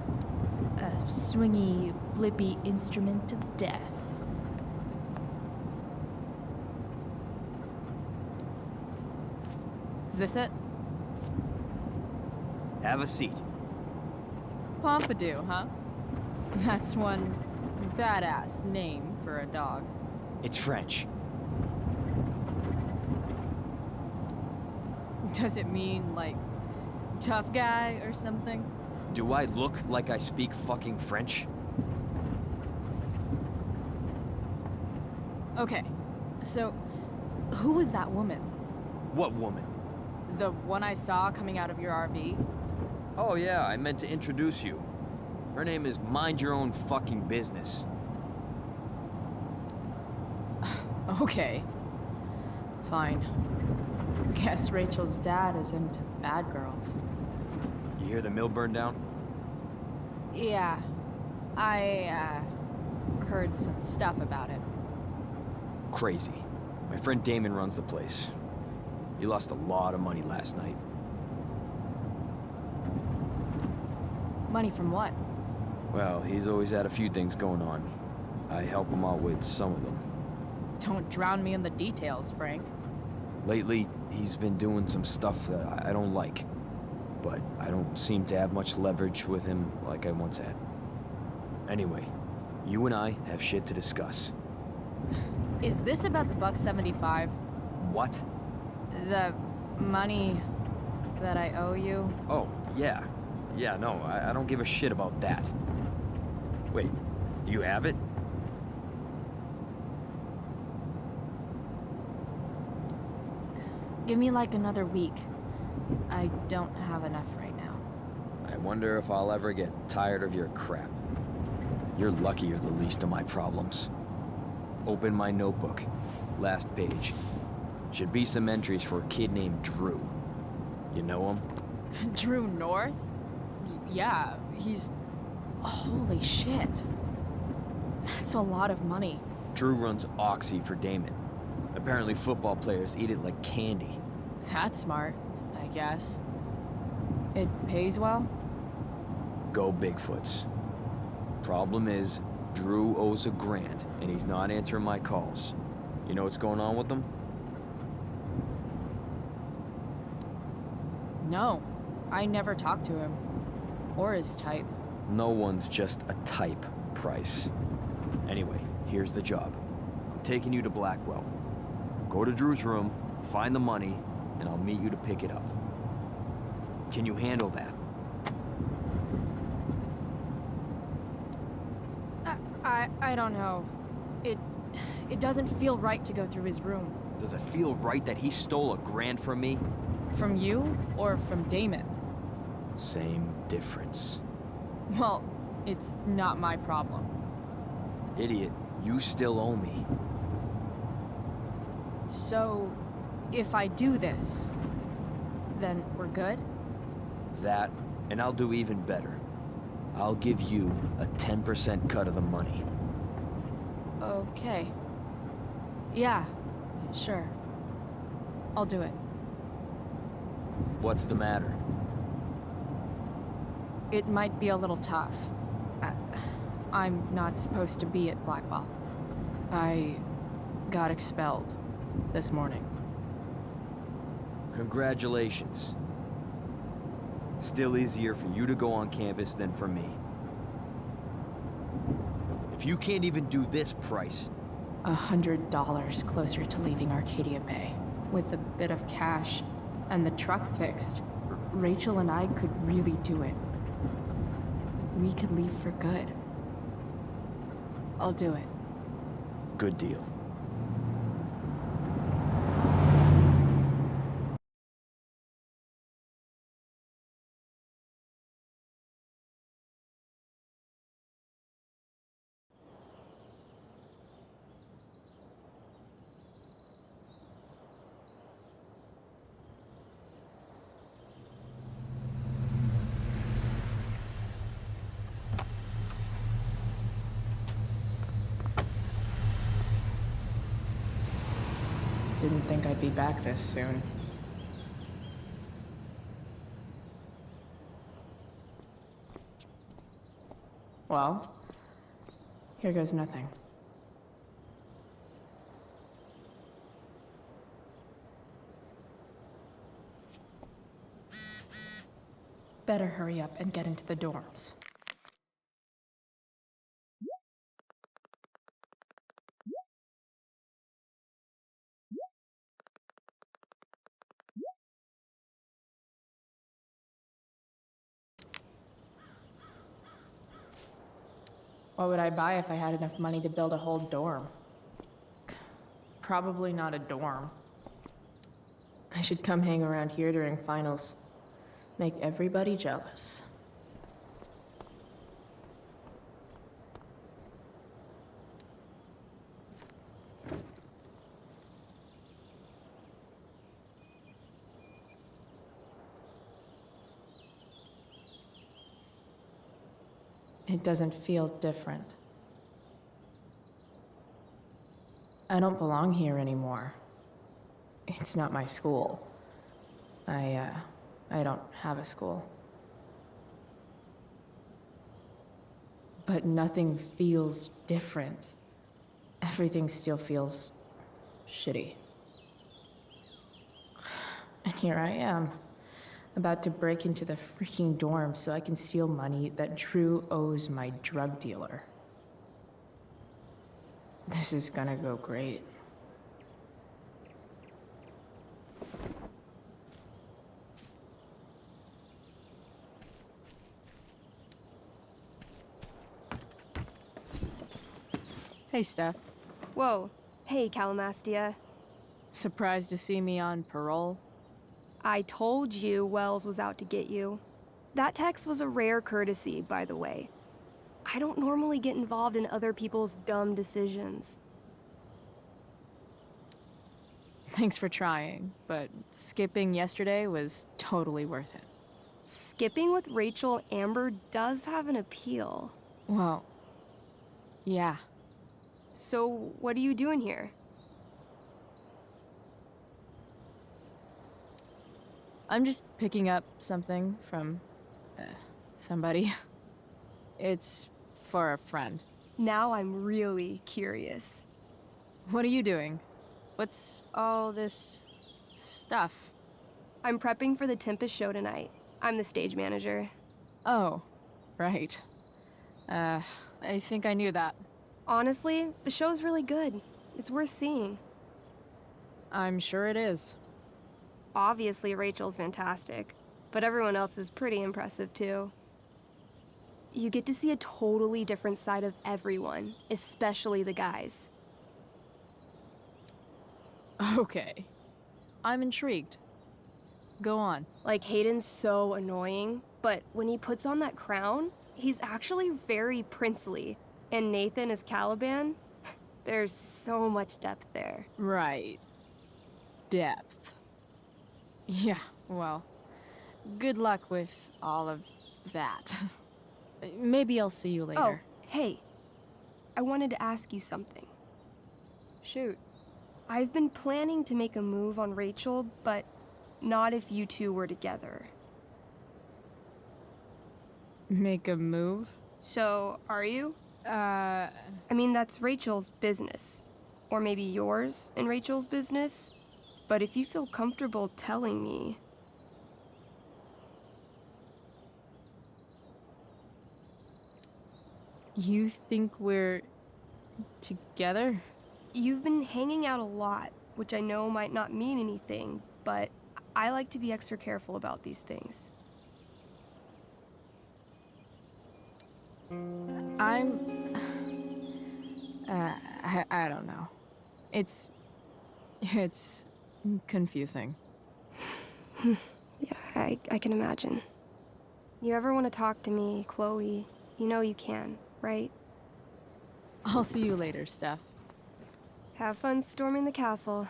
A swingy, flippy instrument of death. Is this it? Have a seat. Pompidou, huh? That's one badass name for a dog. It's French. Does it mean, like, tough guy or something? Do I look like I speak fucking French? Okay, so, who was that woman? What woman? The one I saw coming out of your RV? Oh yeah, I meant to introduce you. Her name is Mind Your Own Fucking Business. Okay. Fine. Guess Rachel's dad is into bad girls. You hear the mill burn down? Yeah. I, heard some stuff about it. Crazy. My friend Damon runs the place. He lost a lot of money last night. Money from what? Well, he's always had a few things going on. I help him out with some of them. Don't drown me in the details, Frank. Lately, he's been doing some stuff that I don't like. But I don't seem to have much leverage with him like I once had. Anyway, you and I have shit to discuss. Is this about the $1.75? What? The money that I owe you? Oh, yeah. Yeah, no, I don't give a shit about that. Wait, do you have it? Give me like another week. I don't have enough right now. I wonder if I'll ever get tired of your crap. You're lucky you're the least of my problems. Open my notebook. Last page. Should be some entries for a kid named Drew. You know him? Drew North? Yeah, he's... Holy shit. That's a lot of money. Drew runs Oxy for Damon. Apparently football players eat it like candy. That's smart, I guess. It pays well? Go Bigfoots. Problem is, Drew owes $1,000, and he's not answering my calls. You know what's going on with him? No, I never talked to him. Or his type. No one's just a type, Price. Anyway, here's the job. I'm taking you to Blackwell. Go to Drew's room, find the money, and I'll meet you to pick it up. Can you handle that? I don't know. It doesn't feel right to go through his room. Does it feel right that he stole $1,000 from me? From you or from Damon? Same difference. Well, it's not my problem. Idiot, you still owe me. So, if I do this, then we're good? That, and I'll do even better. I'll give you a 10% cut of the money. Okay. Yeah, sure. I'll do it. What's the matter? It might be a little tough. I'm not supposed to be at Blackwell. I got expelled this morning. Congratulations. Still easier for you to go on campus than for me. If you can't even do this, Price... $100 closer to leaving Arcadia Bay. With a bit of cash and the truck fixed, Rachel and I could really do it. We could leave for good. I'll do it. Good deal. Didn't think I'd be back this soon. Well, here goes nothing. Better hurry up and get into the dorms. What would I buy if I had enough money to build a whole dorm? Probably not a dorm. I should come hang around here during finals. Make everybody jealous. It doesn't feel different. I don't belong here anymore. It's not my school. I don't have a school. But nothing feels different. Everything still feels shitty. And here I am, about to break into the freaking dorm so I can steal money that Drew owes my drug dealer. This is gonna go great. Hey, Steph. Whoa. Hey, Calamastia. Surprised to see me on parole? I told you Wells was out to get you. That text was a rare courtesy, by the way. I don't normally get involved in other people's dumb decisions. Thanks for trying, but skipping yesterday was totally worth it. Skipping with Rachel Amber does have an appeal. Well, yeah. So, what are you doing here? I'm just picking up something from somebody. It's for a friend. Now I'm really curious. What are you doing? What's all this stuff? I'm prepping for the Tempest show tonight. I'm the stage manager. Oh, right. I think I knew that. Honestly, the show's really good. It's worth seeing. I'm sure it is. Obviously, Rachel's fantastic, but everyone else is pretty impressive too. You get to see a totally different side of everyone, especially the guys. Okay. I'm intrigued. Go on. Like, Hayden's so annoying, but when he puts on that crown, he's actually very princely. And Nathan as Caliban, there's so much depth there. Right. Depth. Yeah, well, good luck with all of that. Maybe I'll see you later. Oh, hey. I wanted to ask you something. Shoot. I've been planning to make a move on Rachel, but not if you two were together. Make a move? So, are you? I mean, that's Rachel's business. Or maybe yours and Rachel's business. But if you feel comfortable telling me... You think we're together? You've been hanging out a lot, which I know might not mean anything, but I like to be extra careful about these things. I don't know. It's confusing. Yeah, I can imagine. You ever want to talk to me, Chloe, you know you can, right? I'll see you later, Steph. Have fun storming the castle.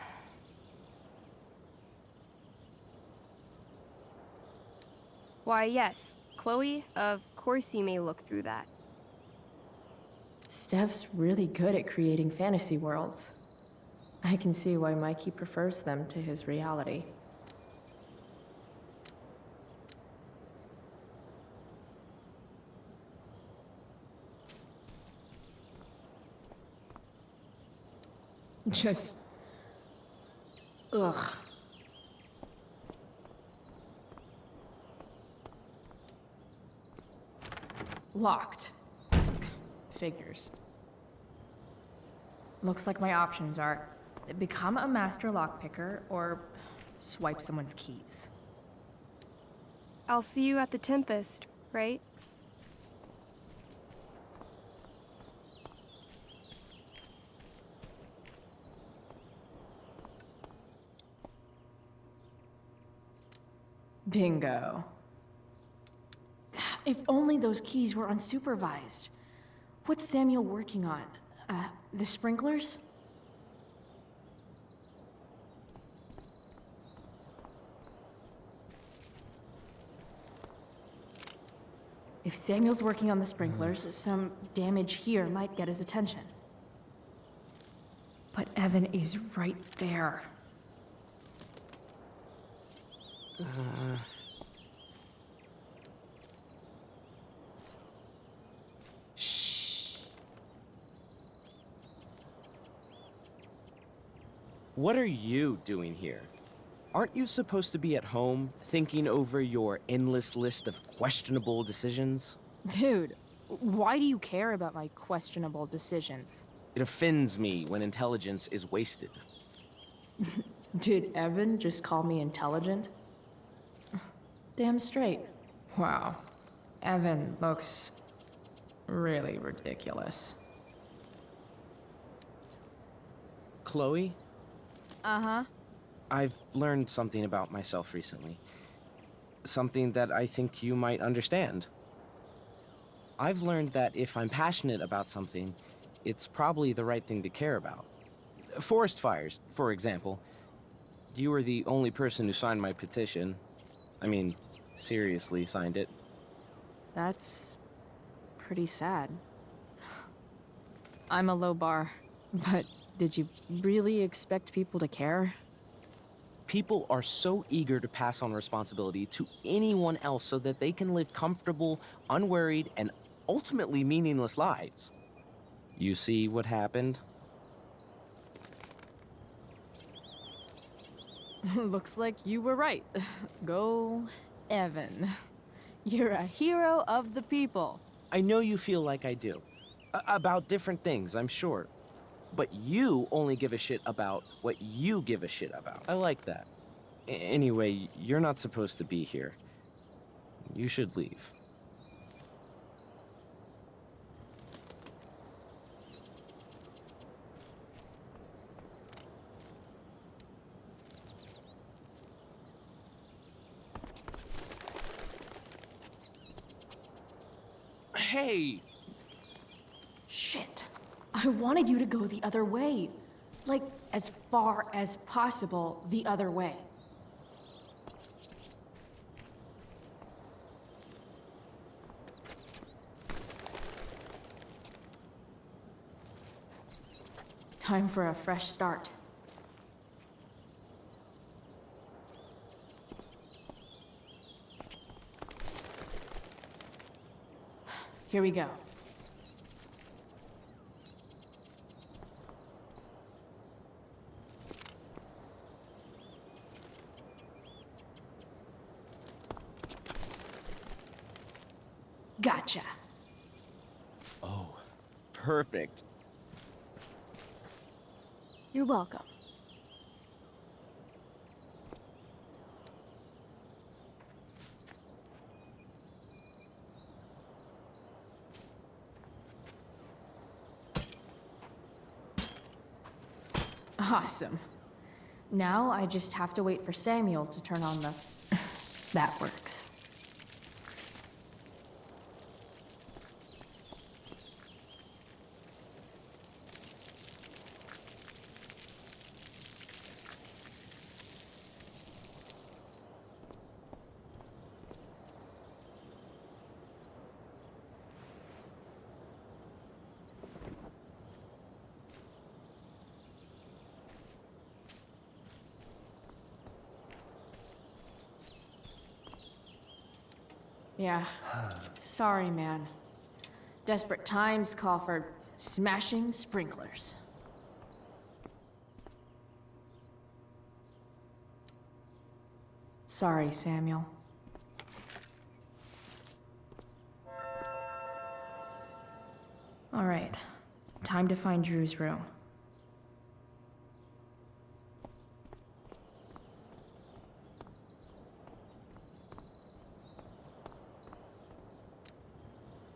Why, yes, Chloe, of course you may look through that. Steph's really good at creating fantasy worlds. I can see why Mikey prefers them to his reality. Just... ugh. Locked. Figures. Looks like my options are become a master lockpicker or swipe someone's keys. I'll see you at the Tempest, right? Bingo. If only those keys were unsupervised. What's Samuel working on? The sprinklers? If Samuel's working on the sprinklers, some damage here might get his attention. But Evan is right there. Shh. What are you doing here? Aren't you supposed to be at home, thinking over your endless list of questionable decisions? Dude, why do you care about my questionable decisions? It offends me when intelligence is wasted. Did Evan just call me intelligent? Damn straight. Wow. Evan looks really ridiculous. Chloe? Uh-huh. I've learned something about myself recently. Something that I think you might understand. I've learned that if I'm passionate about something, it's probably the right thing to care about. Forest fires, for example. You were the only person who signed my petition. I mean, seriously signed it. That's pretty sad. I'm a low bar, but did you really expect people to care? People are so eager to pass on responsibility to anyone else so that they can live comfortable, unworried, and ultimately meaningless lives. You see what happened? Looks like you were right. Go, Evan. You're a hero of the people. I know you feel like I do. About different things, I'm sure. But you only give a shit about what you give a shit about. I like that. Anyway, you're not supposed to be here. You should leave. Hey! Shit. I wanted you to go the other way. Like, as far as possible the other way. Time for a fresh start. Here we go. Gotcha. Oh, perfect. You're welcome. Awesome. Now I just have to wait for Samuel to turn on the... That works. Yeah. Sorry, man. Desperate times call for smashing sprinklers. Sorry, Samuel. All right. Time to find Drew's room.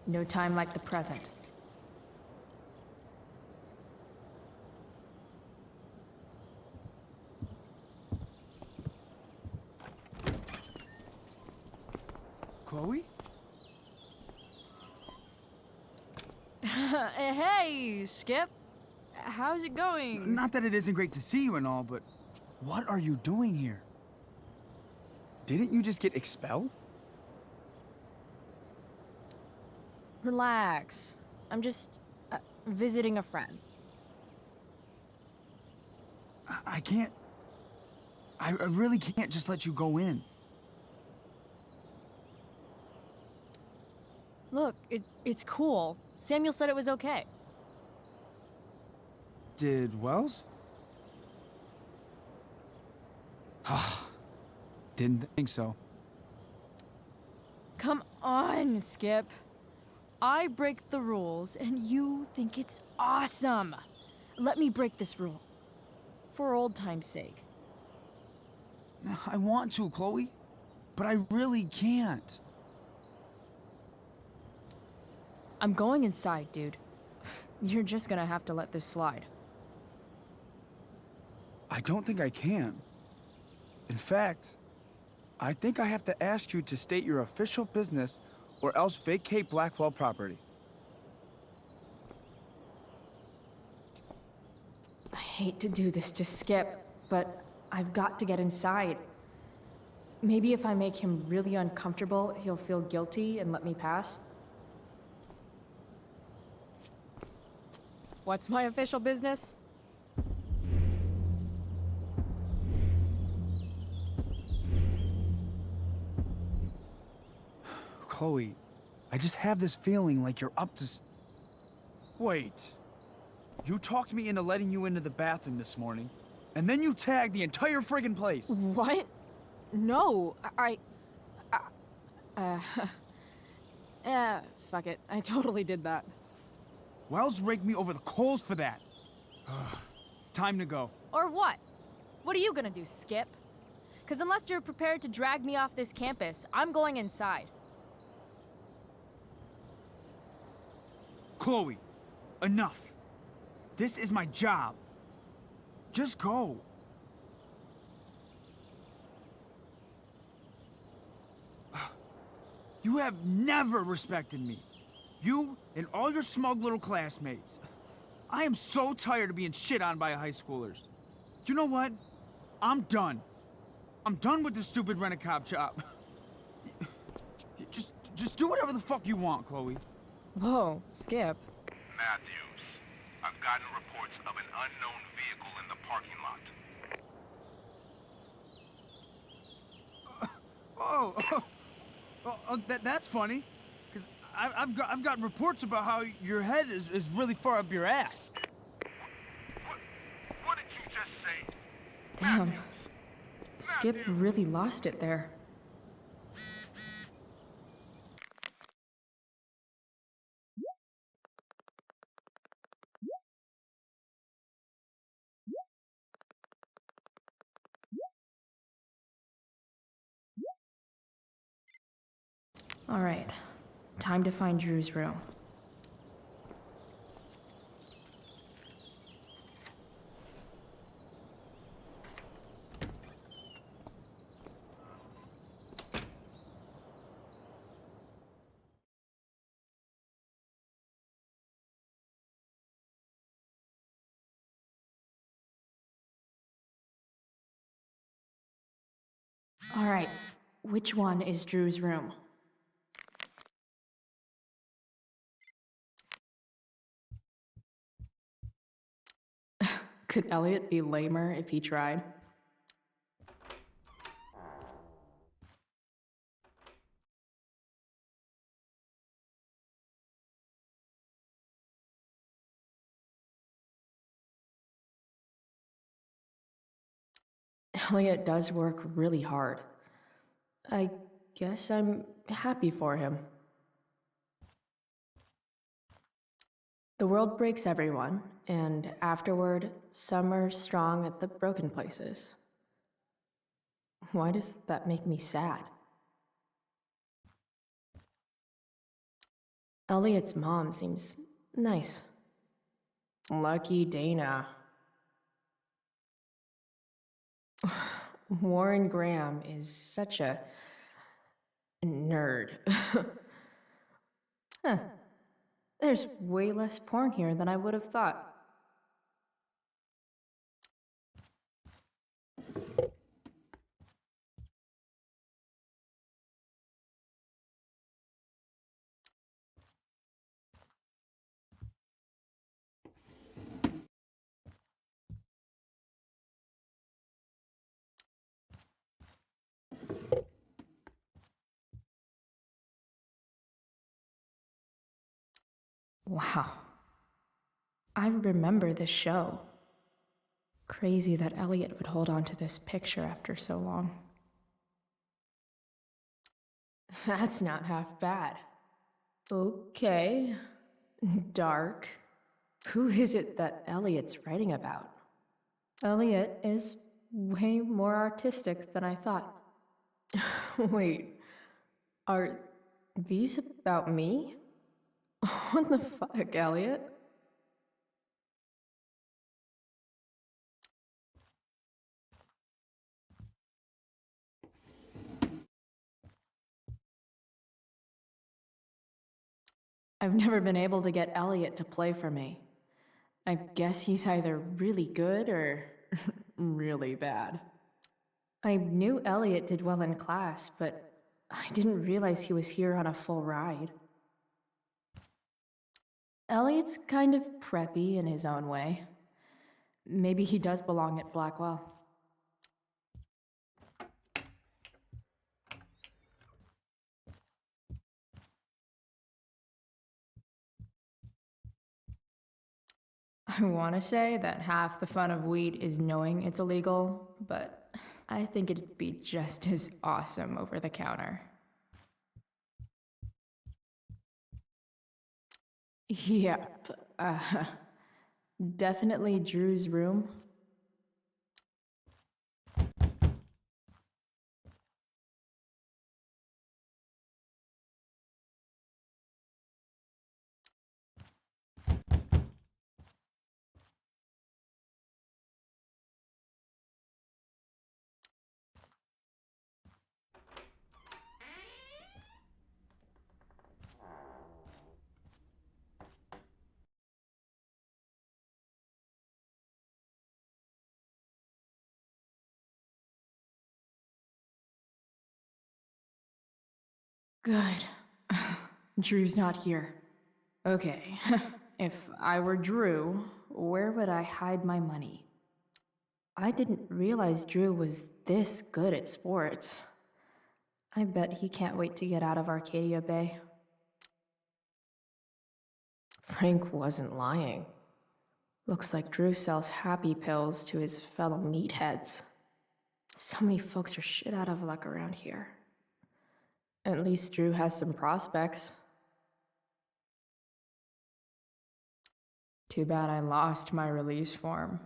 No time like the present. Chloe? Hey, Skip. How's it going? Not that it isn't great to see you and all, but what are you doing here? Didn't you just get expelled? Relax. I'm just visiting a friend. I can't... I really can't just let you go in. Look, it's cool. Samuel said it was okay. Did Wells? Didn't think so. Come on, Skip. I break the rules, and you think it's awesome. Let me break this rule. For old time's sake. I want to, Chloe, but I really can't. I'm going inside, dude. You're just gonna have to let this slide. I don't think I can. In fact, I think I have to ask you to state your official business or else vacate Blackwell property. I hate to do this to Skip, but I've got to get inside. Maybe if I make him really uncomfortable, he'll feel guilty and let me pass. What's my official business? Chloe, I just have this feeling like you're up to Wait. You talked me into letting you into the bathroom this morning, and then you tagged the entire friggin' place. What? No, fuck it. I totally did that. Wells raked me over the coals for that. Time to go. Or what? What are you gonna do, Skip? Because unless you're prepared to drag me off this campus, I'm going inside. Chloe, enough. This is my job. Just go. You have never respected me. You and all your smug little classmates. I am so tired of being shit on by high schoolers. You know what? I'm done. I'm done with this stupid rent-a-cop job. Just do whatever the fuck you want, Chloe. Whoa, Skip. Matthews, I've gotten reports of an unknown vehicle in the parking lot. That's funny. Because I've gotten reports about how your head is really far up your ass. What did you just say? Damn. Skip really lost it there. All right, time to find Drew's room. All right, which one is Drew's room? Could Elliot be lamer if he tried? Elliot does work really hard. I guess I'm happy for him. The world breaks everyone, and afterward, some are strong at the broken places. Why does that make me sad? Elliot's mom seems nice. Lucky Dana. Warren Graham is such a nerd. Huh. There's way less porn here than I would have thought. Wow. I remember this show. Crazy that Elliot would hold on to this picture after so long. That's not half bad. Okay. Dark. Who is it that Elliot's writing about? Elliot is way more artistic than I thought. Wait, are these about me? What the fuck, Elliot? I've never been able to get Elliot to play for me. I guess he's either really good or really bad. I knew Elliot did well in class, but I didn't realize he was here on a full ride. Elliot's kind of preppy in his own way. Maybe he does belong at Blackwell. I want to say that half the fun of weed is knowing it's illegal, but I think it'd be just as awesome over the counter. Yep. Definitely Drew's room. Good. Drew's not here. Okay. If I were Drew, where would I hide my money? I didn't realize Drew was this good at sports. I bet he can't wait to get out of Arcadia Bay. Frank wasn't lying. Looks like Drew sells happy pills to his fellow meatheads. So many folks are shit out of luck around here. At least Drew has some prospects. Too bad I lost my release form.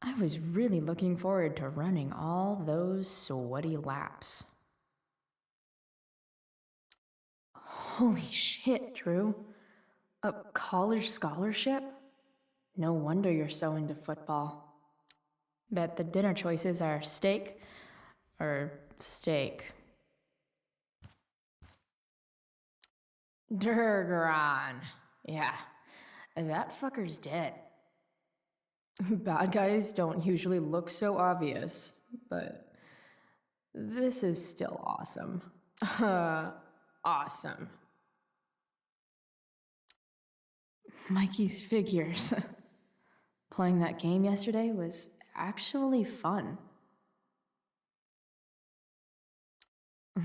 I was really looking forward to running all those sweaty laps. Holy shit, Drew. A college scholarship? No wonder you're so into football. Bet the dinner choices are steak or steak. Durgaron. Yeah, that fucker's dead. Bad guys don't usually look so obvious, but this is still awesome. Awesome. Mikey's figures. Playing that game yesterday was actually fun.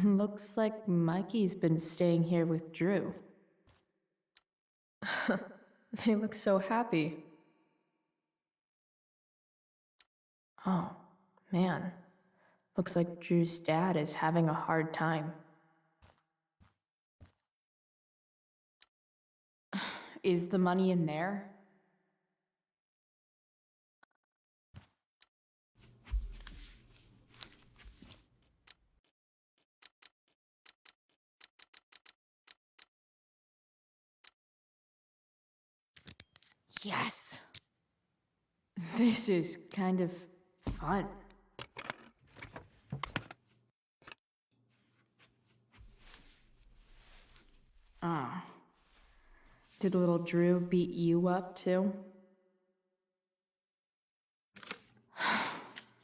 Looks like Mikey's been staying here with Drew. They look so happy. Oh, man. Looks like Drew's dad is having a hard time. Is the money in there? Yes! This is kind of fun. Oh. Did little Drew beat you up too?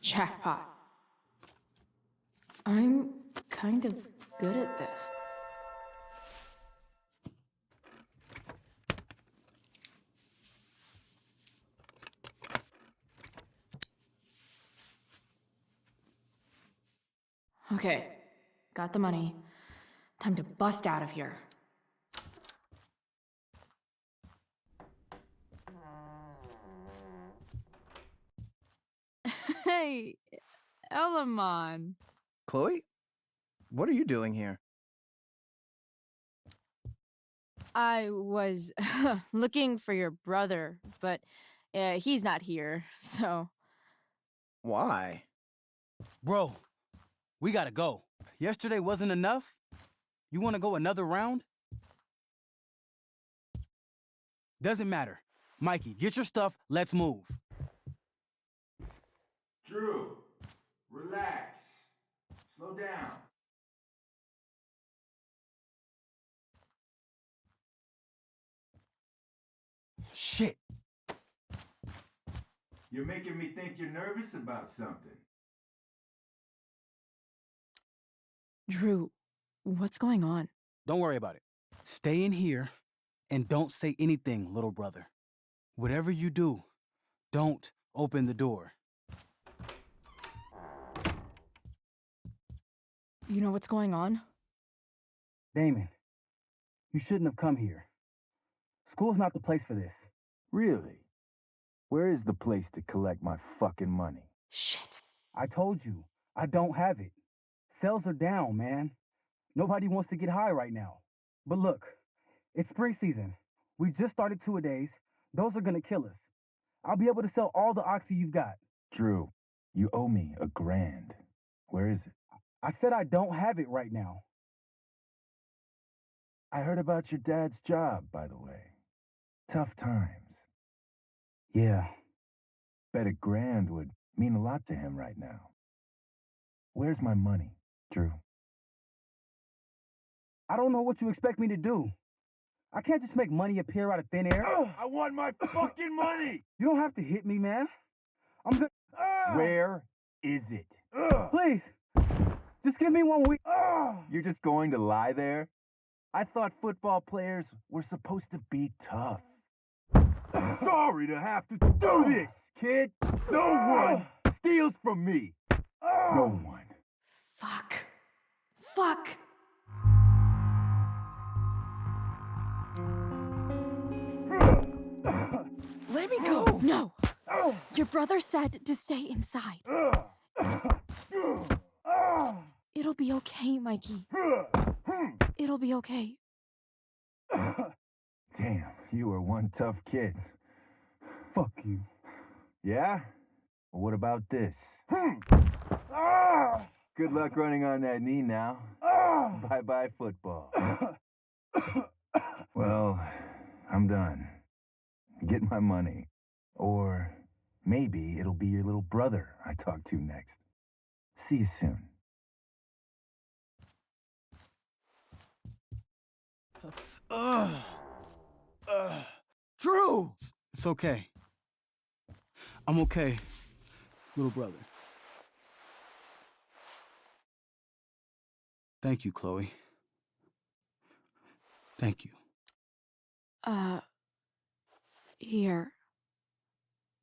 Jackpot. I'm kind of good at this. Okay, got the money. Time to bust out of here. Hey, Elamon. Chloe? What are you doing here? I was looking for your brother, but he's not here, so... Why? Bro, we gotta go. Yesterday wasn't enough? You wanna go another round? Doesn't matter. Mikey, get your stuff, let's move. Drew, relax. Slow down. Shit. You're making me think you're nervous about something. Drew, what's going on? Don't worry about it. Stay in here and don't say anything, little brother. Whatever you do, don't open the door. You know what's going on? Damon, you shouldn't have come here. School's not the place for this. Really? Where is the place to collect my fucking money? Shit. I told you, I don't have it. Sales are down, man. Nobody wants to get high right now. But look, it's spring season. We just started two-a-days. Those are gonna kill us. I'll be able to sell all the oxy you've got. Drew, you owe me $1,000. Where is it? I said I don't have it right now. I heard about your dad's job, by the way. Tough times. Yeah. Bet $1,000 would mean a lot to him right now. Where's my money, Drew? I don't know what you expect me to do. I can't just make money appear out of thin air. I want my fucking money! You don't have to hit me, man. I'm good. Where is it? Please, just give me 1 week. You're just going to lie there? I thought football players were supposed to be tough. Sorry to have to do this, kid. No one steals from me. No one. Fuck. Fuck. Let me go. No. Your brother said to stay inside. It'll be okay, Mikey. It'll be okay. Damn, you were one tough kid. Fuck you. Yeah? Well, what about this? Good luck running on that knee now. Bye-bye football. Well, I'm done. Get my money. Or maybe it'll be your little brother I talk to next. See you soon. Drew! It's okay. I'm okay, little brother. Thank you, Chloe. Thank you. Here.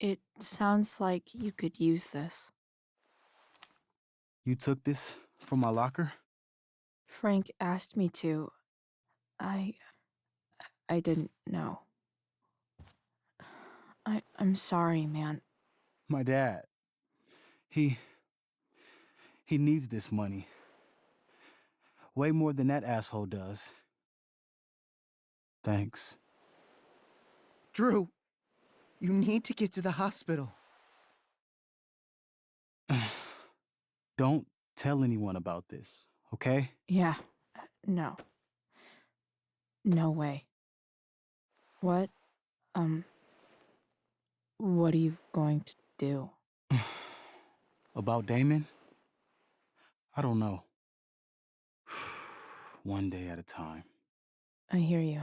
It sounds like you could use this. You took this from my locker? Frank asked me to. I didn't know. I'm sorry, man. My dad. He needs this money. Way more than that asshole does. Thanks. Drew, you need to get to the hospital. Don't tell anyone about this, okay? Yeah. No. No way. What are you going to do? About Damon? I don't know. One day at a time. I hear you.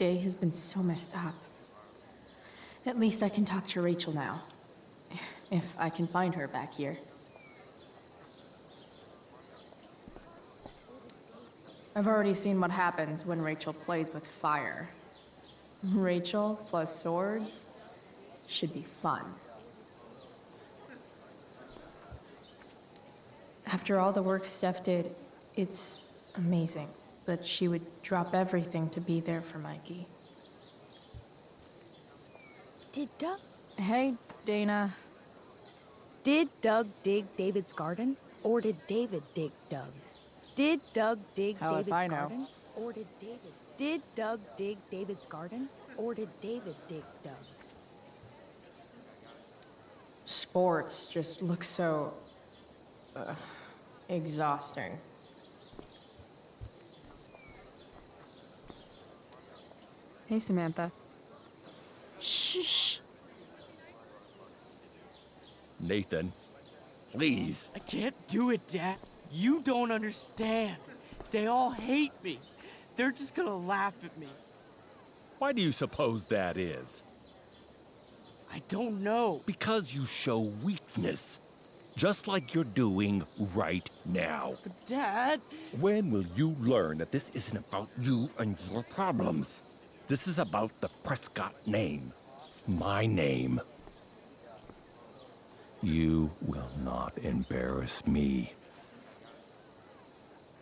day has been so messed up. At least I can talk to Rachel now. If I can find her back here. I've already seen what happens when Rachel plays with fire. Rachel plus swords should be fun. After all the work Steph did, it's amazing that she would drop everything to be there for Mikey. Did Doug? Hey, Dana. Did Doug dig David's garden? Or did David dig Doug's? Did Doug dig Hell if David's I know. garden? Or did David? Did Doug dig David's garden? Or did David dig Doug's? Sports just look so... exhausting. Hey, Samantha. Shh. Nathan, please. I can't do it, Dad. You don't understand. They all hate me. They're just gonna laugh at me. Why do you suppose that is? I don't know. Because you show weakness. Just like you're doing right now. But Dad... When will you learn that this isn't about you and your problems? This is about the Prescott name. My name. You will not embarrass me.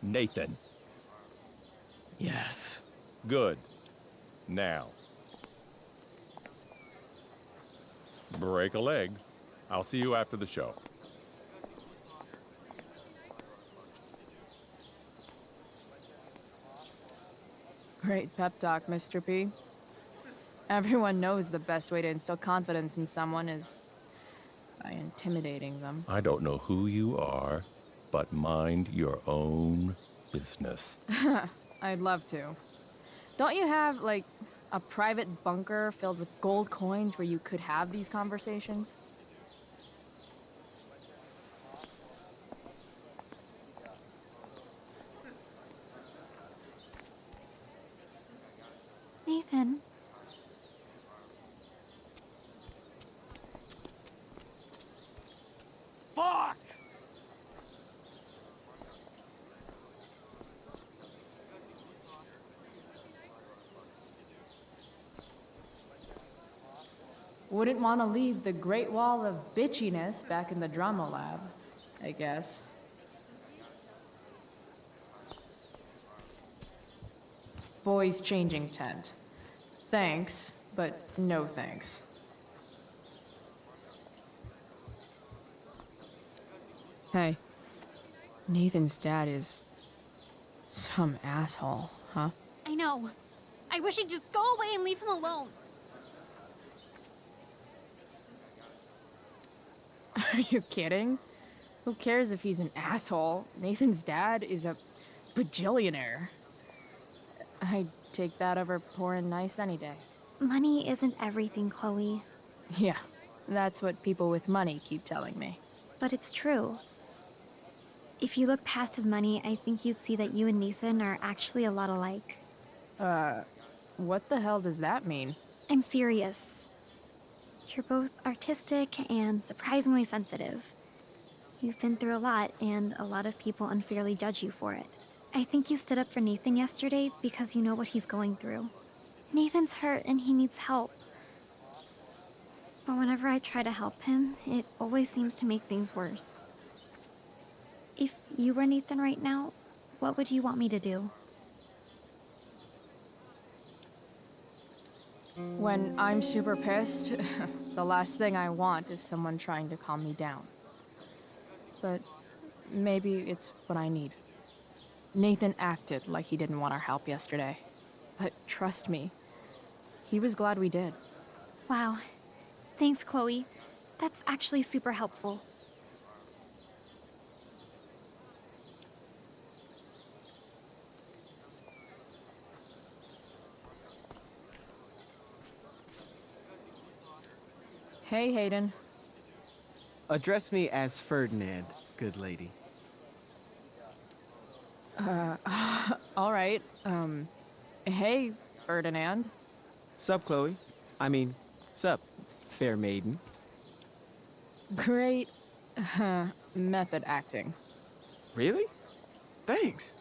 Nathan. Yes. Good. Now. Break a leg. I'll see you after the show. Great pep talk, Mr. P. Everyone knows the best way to instill confidence in someone is by intimidating them. I don't know who you are, but mind your own business. I'd love to. Don't you have, like, a private bunker filled with gold coins where you could have these conversations? Nathan. Fuck! Wouldn't want to leave the Great Wall of bitchiness back in the drama lab, I guess. Boys changing tent. Thanks, but no thanks. Hey, Nathan's dad is some asshole, huh? I know. I wish he'd just go away and leave him alone. Are you kidding? Who cares if he's an asshole? Nathan's dad is a bajillionaire. I'd take that over poor and nice any day. Money isn't everything, Chloe. Yeah, that's what people with money keep telling me. But it's true. If you look past his money, I think you'd see that you and Nathan are actually a lot alike. What the hell does that mean? I'm serious. You're both artistic and surprisingly sensitive. You've been through a lot, and a lot of people unfairly judge you for it. I think you stood up for Nathan yesterday because you know what he's going through. Nathan's hurt and he needs help. But whenever I try to help him, it always seems to make things worse. If you were Nathan right now, what would you want me to do? When I'm super pissed, the last thing I want is someone trying to calm me down. But maybe it's what I need. Nathan acted like he didn't want our help yesterday. But trust me, he was glad we did. Wow. Thanks, Chloe. That's actually super helpful. Hey, Hayden. Address me as Ferdinand, good lady. All right. Hey, Ferdinand. Sup, Chloe? I mean, sup, fair maiden. Great method acting. Really? Thanks.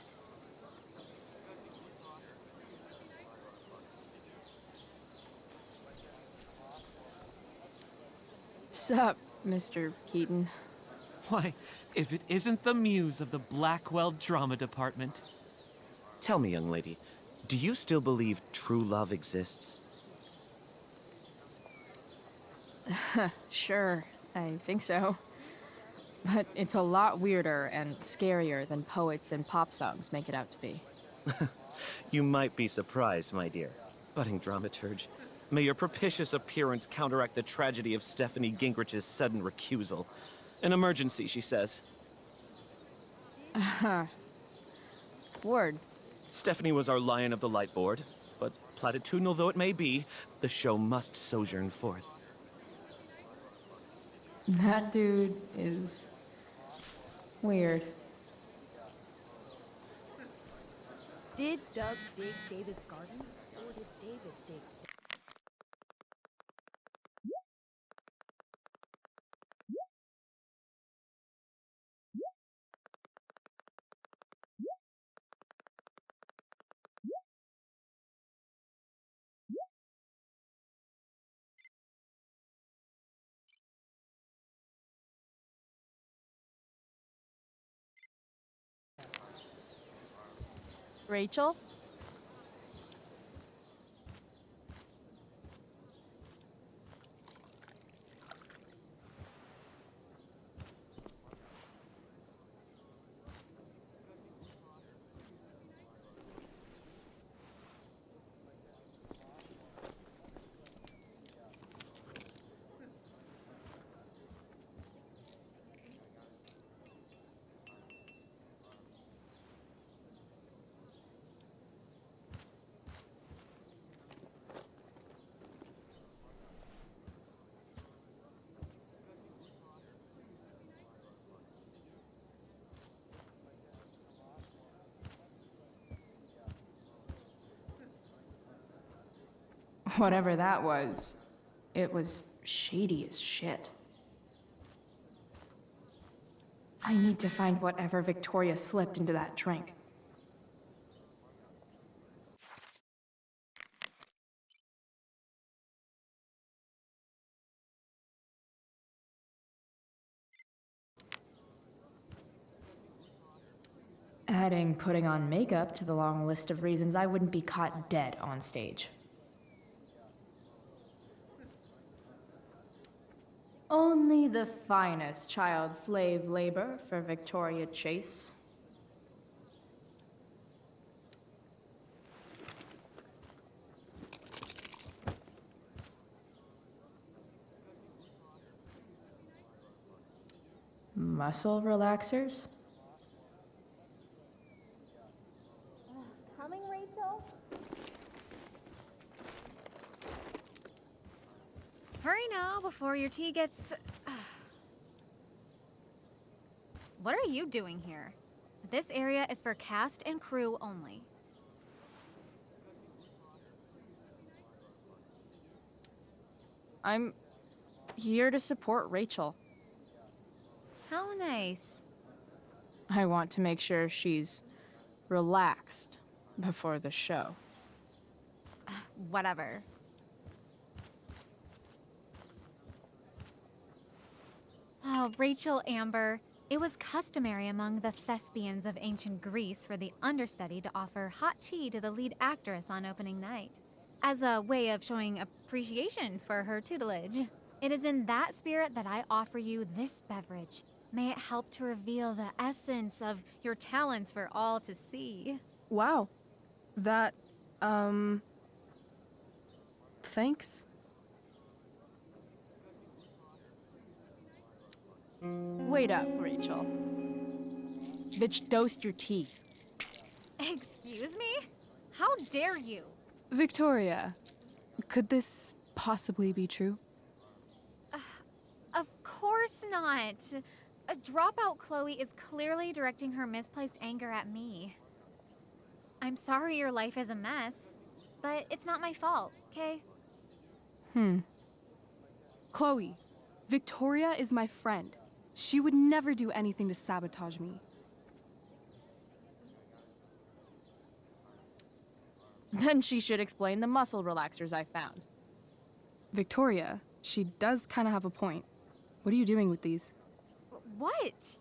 Sup, Mr. Keaton. Why, if it isn't the muse of the Blackwell Drama Department. Tell me, young lady, do you still believe true love exists? Sure, I think so. But it's a lot weirder and scarier than poets and pop songs make it out to be. You might be surprised, my dear. Budding dramaturge, may your propitious appearance counteract the tragedy of Stephanie Gingrich's sudden recusal. An emergency, she says. Word. Stephanie was our lion of the light board, but platitudinal though it may be, the show must sojourn forth. That dude is weird. Did Doug dig David's garden? Or did David dig? Rachel? Whatever that was, it was shady as shit. I need to find whatever Victoria slipped into that drink. Adding putting on makeup to the long list of reasons I wouldn't be caught dead on stage. Only the finest child slave labor for Victoria Chase. Muscle relaxers? Coming, Rachel? Hurry now before your tea gets... What are you doing here? This area is for cast and crew only. I'm here to support Rachel. How nice. I want to make sure she's relaxed before the show. Whatever. Oh, Rachel Amber. It was customary among the thespians of ancient Greece for the understudy to offer hot tea to the lead actress on opening night, as a way of showing appreciation for her tutelage. It is in that spirit that I offer you this beverage. May it help to reveal the essence of your talents for all to see. Wow. That, thanks. Wait up, Rachel. Bitch, dosed your tea. Excuse me? How dare you? Victoria, could this possibly be true? Of course not. A dropout Chloe is clearly directing her misplaced anger at me. I'm sorry your life is a mess. but it's not my fault, okay? Chloe, Victoria is my friend. She would never do anything to sabotage me. Then she should explain the muscle relaxers I found. Victoria, she does kind of have a point. What are you doing with these? What?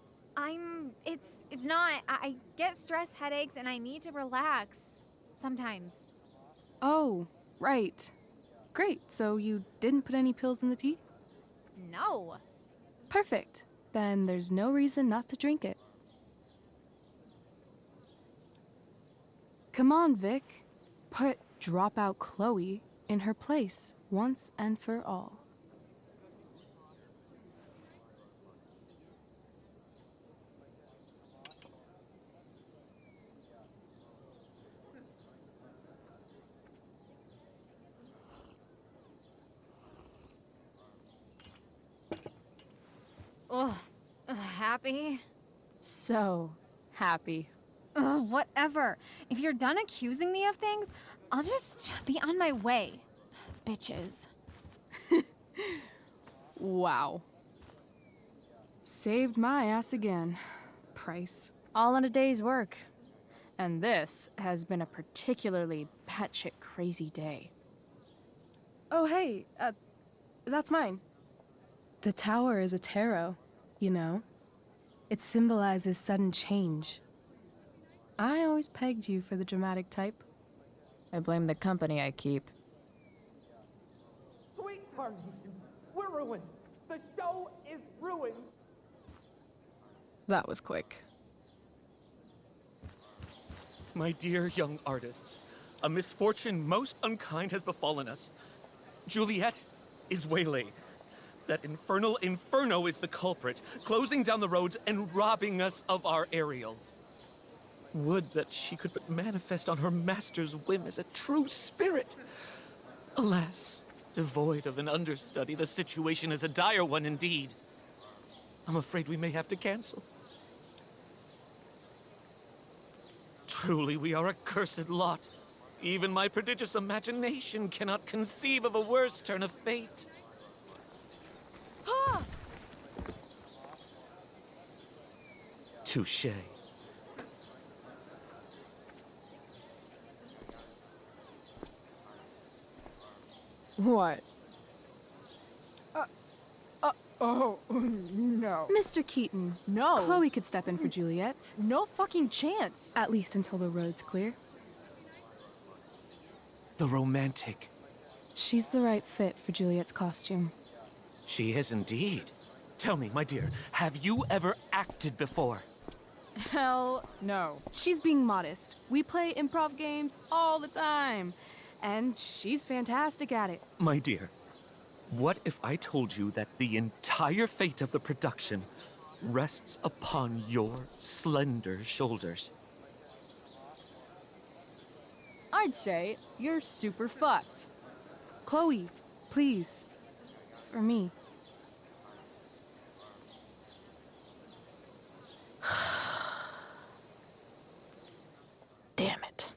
It's not. I get stress headaches and I need to relax. Sometimes. Oh, right. Great, so you didn't put any pills in the tea? No. Perfect. Then there's no reason not to drink it. Come on, Vic. Put dropout Chloe in her place once and for all. Ugh. Happy? So happy. Ugh, whatever. If you're done accusing me of things, I'll just be on my way. Bitches. Wow. Saved my ass again. Price. All in a day's work. And this has been a particularly batshit crazy day. Oh, hey, that's mine. The tower is a tarot, you know. It symbolizes sudden change. I always pegged you for the dramatic type. I blame the company I keep. Sweetheart, we're ruined. The show is ruined. That was quick. My dear young artists, a misfortune most unkind has befallen us. Juliet is waylaid. That infernal inferno is the culprit, closing down the roads and robbing us of our Ariel. Would that she could but manifest on her master's whim as a true spirit. Alas, devoid of an understudy, the situation is a dire one indeed. I'm afraid we may have to cancel. Truly, we are a cursed lot. Even my prodigious imagination cannot conceive of a worse turn of fate. Touché. What? Oh, no. Mr. Keaton. No. Chloe could step in for Juliet. No fucking chance. At least until the road's clear. The romantic. She's the right fit for Juliet's costume. She is indeed. Tell me, my dear, have you ever acted before? Hell no. She's being modest. We play improv games all the time. And she's fantastic at it. My dear, what if I told you that the entire fate of the production rests upon your slender shoulders? I'd say you're super fucked. Chloe, please. For me. Damn it.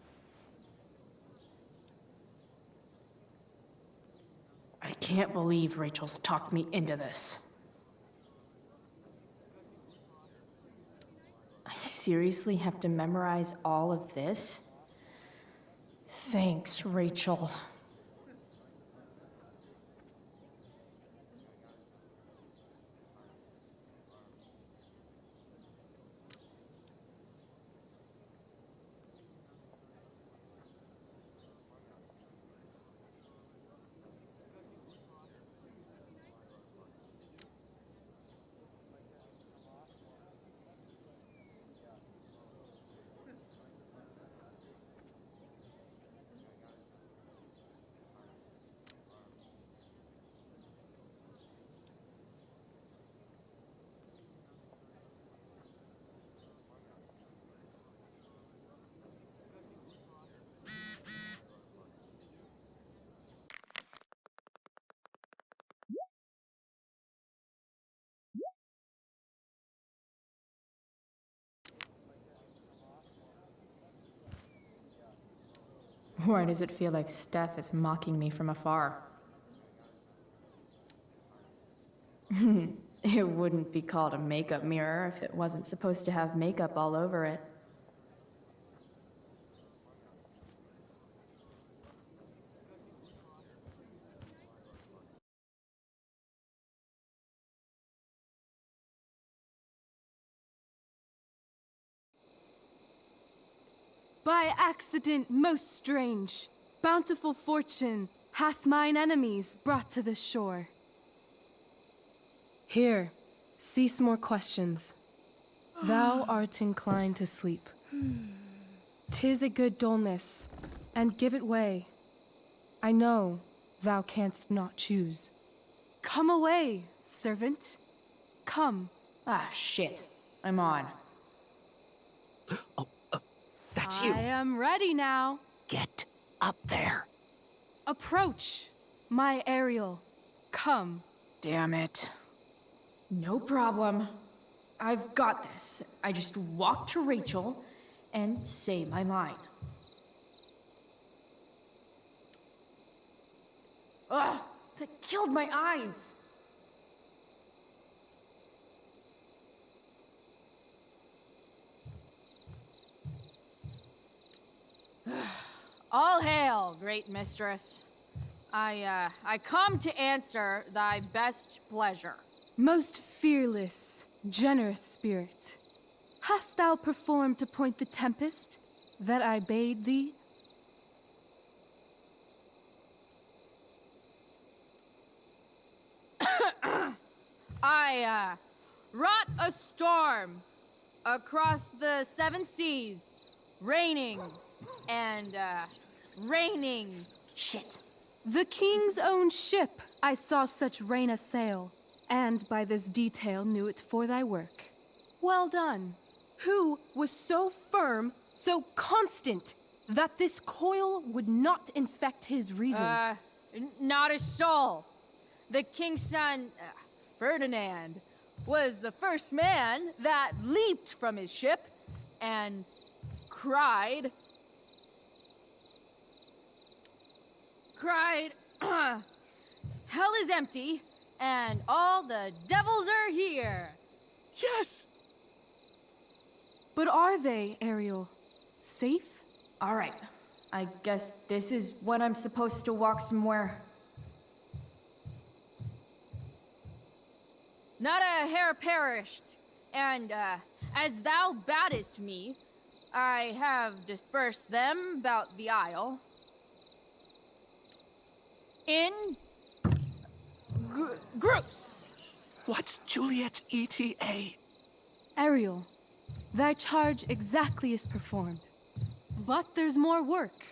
I can't believe Rachel's talked me into this. I seriously have to memorize all of this? Thanks, Rachel. Why does it feel like Steph is mocking me from afar? It wouldn't be called a makeup mirror if it wasn't supposed to have makeup all over it. By accident most strange, bountiful fortune hath mine enemies brought to this shore. Here, cease more questions. Thou art inclined to sleep. 'Tis a good dullness, and give it way. I know thou canst not choose. Come away, servant. Come. Ah, shit. I'm on. That's you. I am ready now. Get up there. Approach, my Ariel. Come. Damn it. No problem. I've got this. I just walk to Rachel and say my line. Ugh, that killed my eyes. All hail, great mistress. I come to answer thy best pleasure. Most fearless, generous spirit, hast thou performed to point the tempest that I bade thee? I wrought a storm across the 7 seas, raining and raining shit. The king's own ship I saw such rain assail, and by this detail knew it for thy work. Well done. Who was so firm, so constant, that this coil would not infect his reason? Not a soul. The king's son, Ferdinand, was the first man that leaped from his ship and cried, hell is empty, and all the devils are here. Yes! But are they, Ariel? Safe? All right. I guess this is when I'm supposed to walk somewhere. Not a hair perished, and as thou badest me, I have dispersed them about the isle. In groups. What's Juliet's ETA? Ariel, thy charge exactly is performed. But there's more work.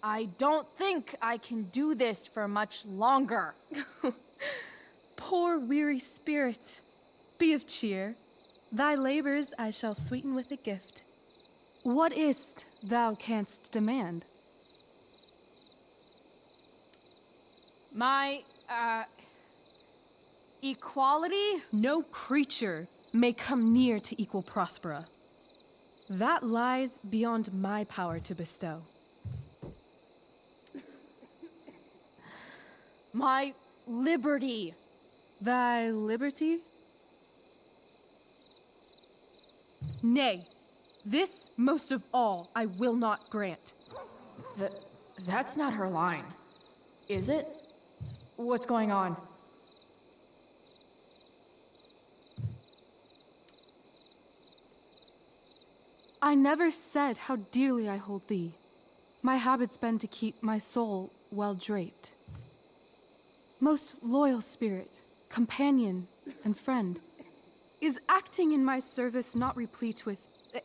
I don't think I can do this for much longer. Poor weary spirit. Be of cheer. Thy labors I shall sweeten with a gift. What is't thou canst demand? My, equality? No creature may come near to equal Prospera. That lies beyond my power to bestow. My liberty. Thy liberty? Nay, this most of all I will not grant. That's not her line, is it? What's going on? I never said how dearly I hold thee. My habit's been to keep my soul well draped. Most loyal spirit, companion, and friend, is acting in my service not replete with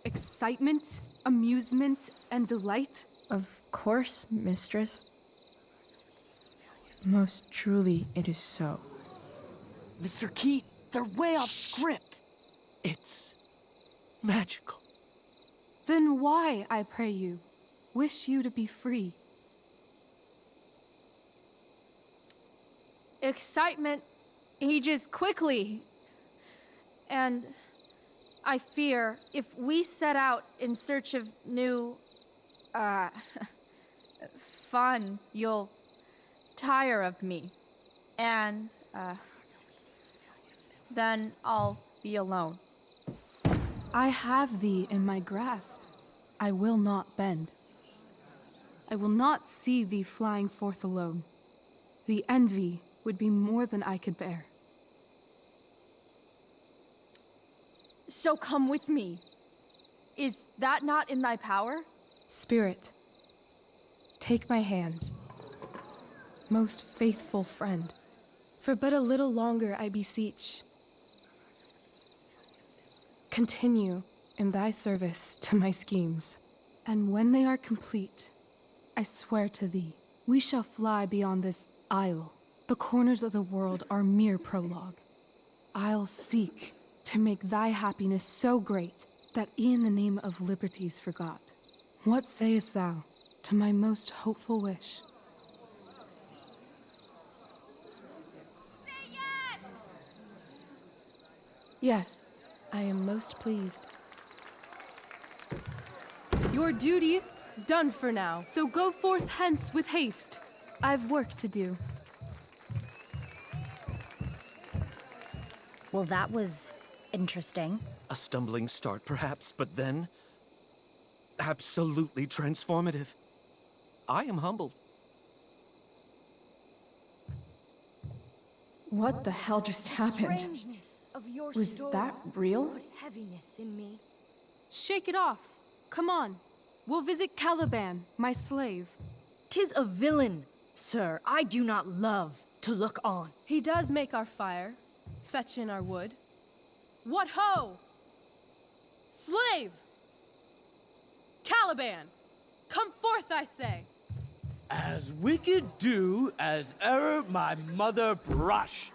excitement, amusement, and delight? Of course, mistress. Most truly, it is so. Mr. Keat, they're way off script. It's magical. Then why, I pray you, wish you to be free? Excitement ages quickly. And I fear if we set out in search of new, fun, you'll tire of me. And, then I'll be alone. I have thee in my grasp. I will not bend. I will not see thee flying forth alone. The envy would be more than I could bear. So come with me. Is that not in thy power? Spirit, take my hands. Most faithful friend, for but a little longer I beseech. Continue in thy service to my schemes, and when they are complete, I swear to thee, we shall fly beyond this isle. The corners of the world are mere prologue. I'll seek to make thy happiness so great that e'en the name of liberty's forgot. What sayest thou to my most hopeful wish? Yes, I am most pleased. Your duty done for now, so go forth hence with haste. I've work to do. Well, that was interesting. A stumbling start, perhaps, but then absolutely transformative. I am humbled. What the hell just happened? Was that real? Heaviness in me. Shake it off. Come on. We'll visit Caliban, my slave. 'Tis a villain, sir. I do not love to look on. He does make our fire, fetch in our wood. What ho! Slave! Caliban! Come forth, I say! As wicked do as e'er my mother brush,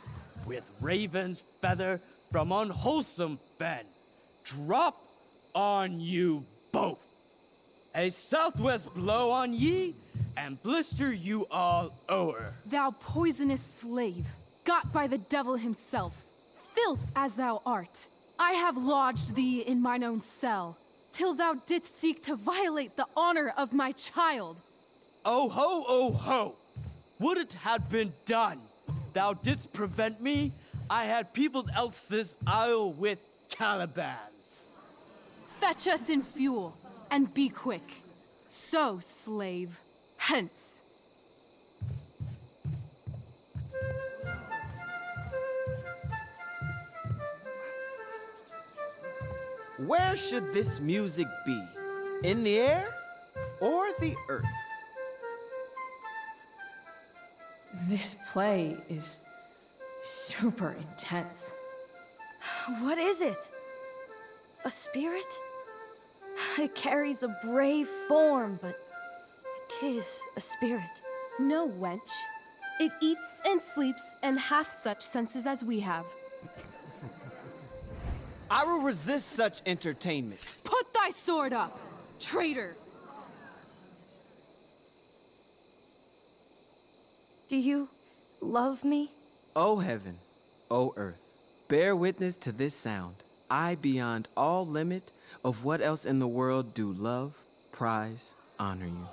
with raven's feather from unwholesome fen, drop on you both. A southwest blow on ye, and blister you all o'er. Thou poisonous slave, got by the devil himself, filth as thou art, I have lodged thee in mine own cell, till thou didst seek to violate the honor of my child. Oh ho, oh ho! Would it had been done! Thou didst prevent me, I had peopled else this isle with Calibans. Fetch us in fuel, and be quick. So, slave, hence. Where should this music be? In the air or the earth? This play is super intense. What is it? A spirit? It carries a brave form, but it is a spirit. No, wench. It eats and sleeps and hath such senses as we have. I will resist such entertainment. Put thy sword up, traitor! Do you love me? O heaven, O earth, bear witness to this sound. I, beyond all limit of what else in the world do love, prize, honor you.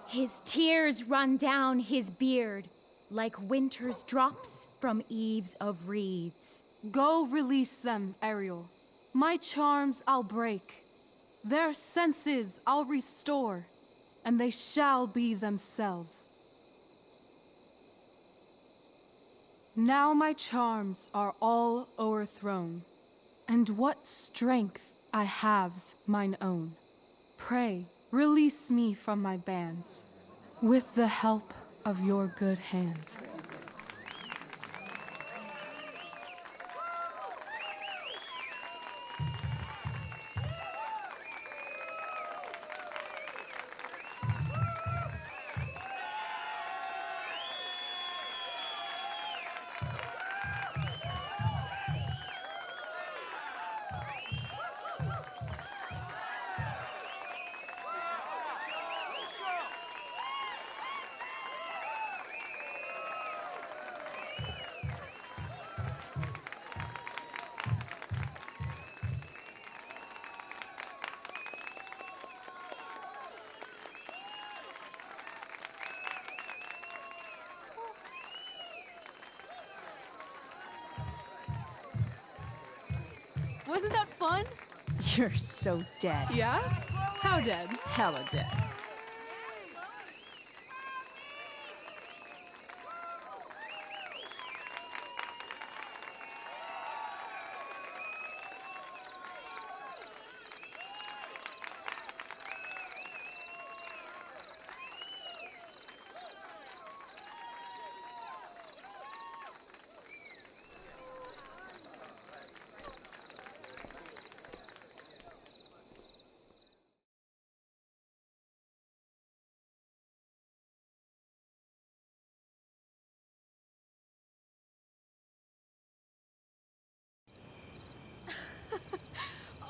His tears run down his beard like winter's drops from eaves of reeds. Go release them, Ariel. My charms I'll break. Their senses I'll restore, and they shall be themselves. Now my charms are all o'erthrown, and what strength I have's mine own. Pray, release me from my bands, with the help of your good hands. Wasn't that fun? You're so dead. Yeah? How dead? Hella dead.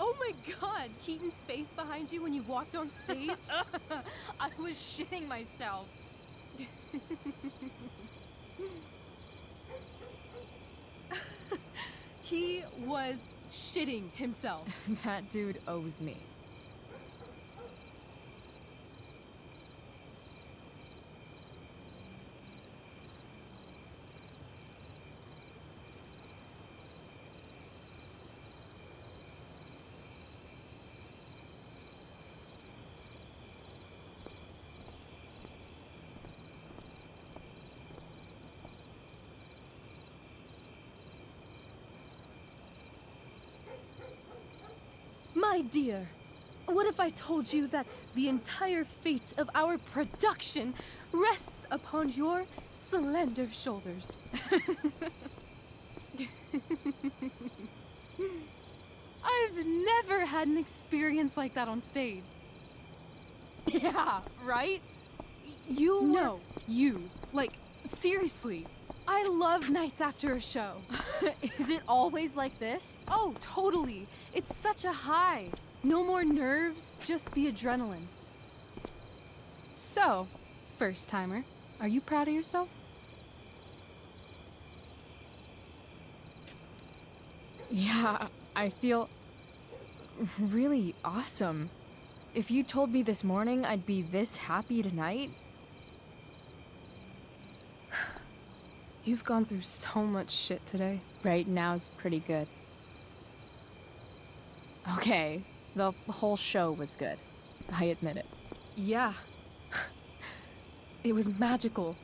Oh my god, Keaton's face behind you when you walked on stage? I was shitting myself. He was shitting himself. That dude owes me. My dear, what if I told you that the entire fate of our production rests upon your slender shoulders? I've never had an experience like that on stage. Yeah, right? No, you. Like, seriously. I love nights after a show. Is it always like this? Oh, totally. It's such a high. No more nerves, just the adrenaline. So, first timer, are you proud of yourself? Yeah, I feel really awesome. If you told me this morning I'd be this happy tonight. You've gone through so much shit today. Right now's pretty good. Okay, the whole show was good. I admit it. Yeah. It was magical.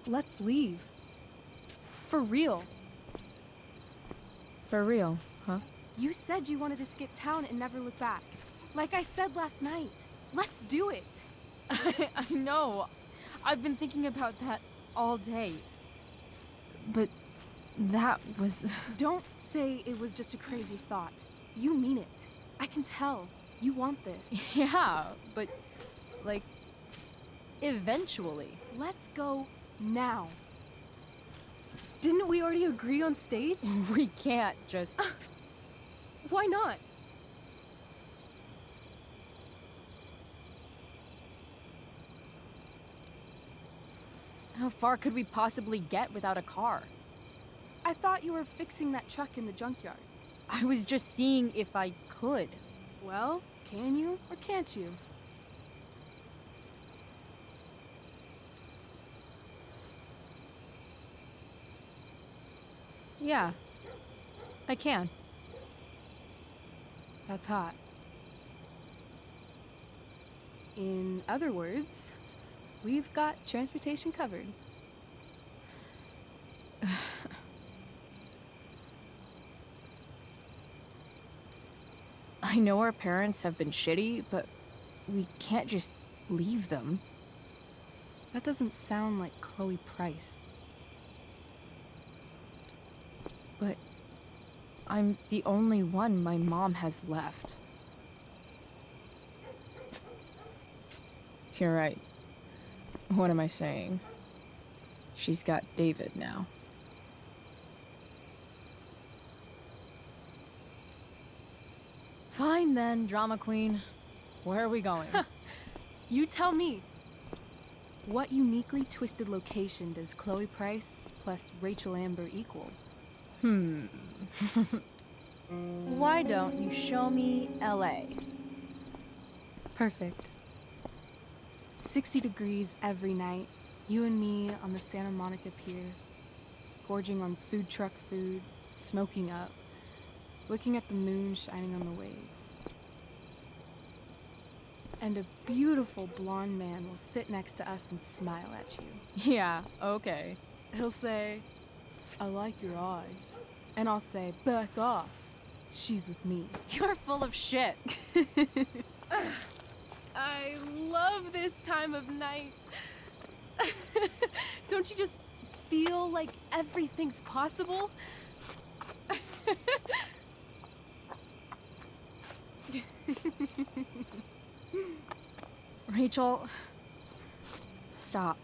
Let's leave. For real. For real, huh? You said you wanted to skip town and never look back. Like I said last night. Let's do it. I know. I've been thinking about that all day. But that was... Don't say it was just a crazy thought. You mean it. I can tell. You want this. Yeah, but... like... eventually. Let's go now. Didn't we already agree on stage? We can't just... Why not? How far could we possibly get without a car? I thought you were fixing that truck in the junkyard. I was just seeing if I could. Well, can you or can't you? Yeah, I can. That's hot. In other words, we've got transportation covered. I know our parents have been shitty, but we can't just leave them. That doesn't sound like Chloe Price. But I'm the only one my mom has left. You're right. What am I saying? She's got David now. Fine then, drama queen. Where are we going? You tell me. What uniquely twisted location does Chloe Price plus Rachel Amber equal? Why don't you show me LA? Perfect. 60 degrees every night. You and me on the Santa Monica Pier, gorging on food truck food, smoking up, looking at the moon shining on the waves. And a beautiful blonde man will sit next to us and smile at you. Yeah, okay. He'll say, "I like your eyes." And I'll say, "Back off. She's with me." You're full of shit. I love this time of night. Don't you just feel like everything's possible? Rachel, stop.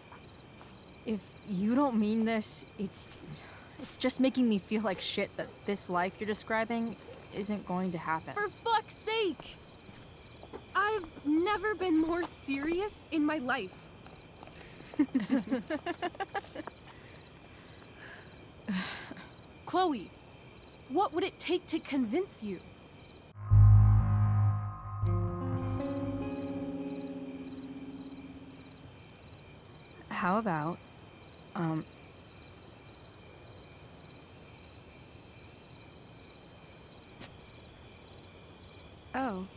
If you don't mean this, it's just making me feel like shit that this life you're describing isn't going to happen. For fuck's sake! I've never been more serious in my life. Chloe, what would it take to convince you? How about, Oh.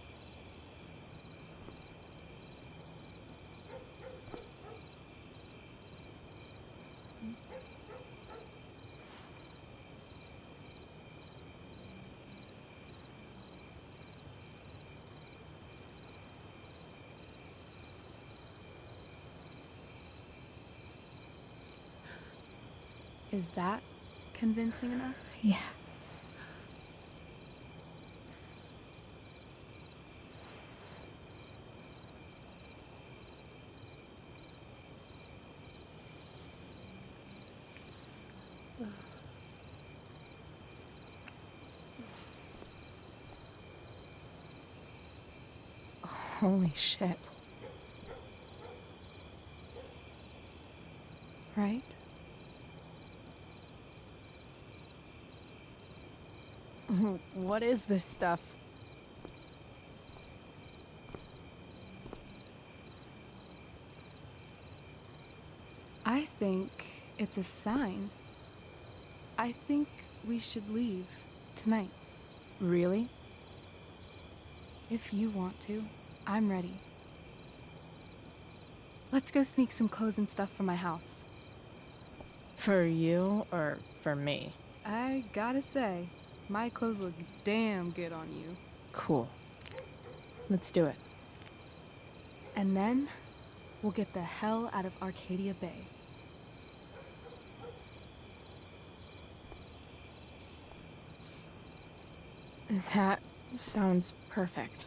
Is that convincing enough? Yeah. Holy shit. Right? What is this stuff? I think it's a sign. I think we should leave tonight. Really? If you want to, I'm ready. Let's go sneak some clothes and stuff from my house. For you or for me? I gotta say, my clothes look damn good on you. Cool. Let's do it. And then, we'll get the hell out of Arcadia Bay. That sounds perfect.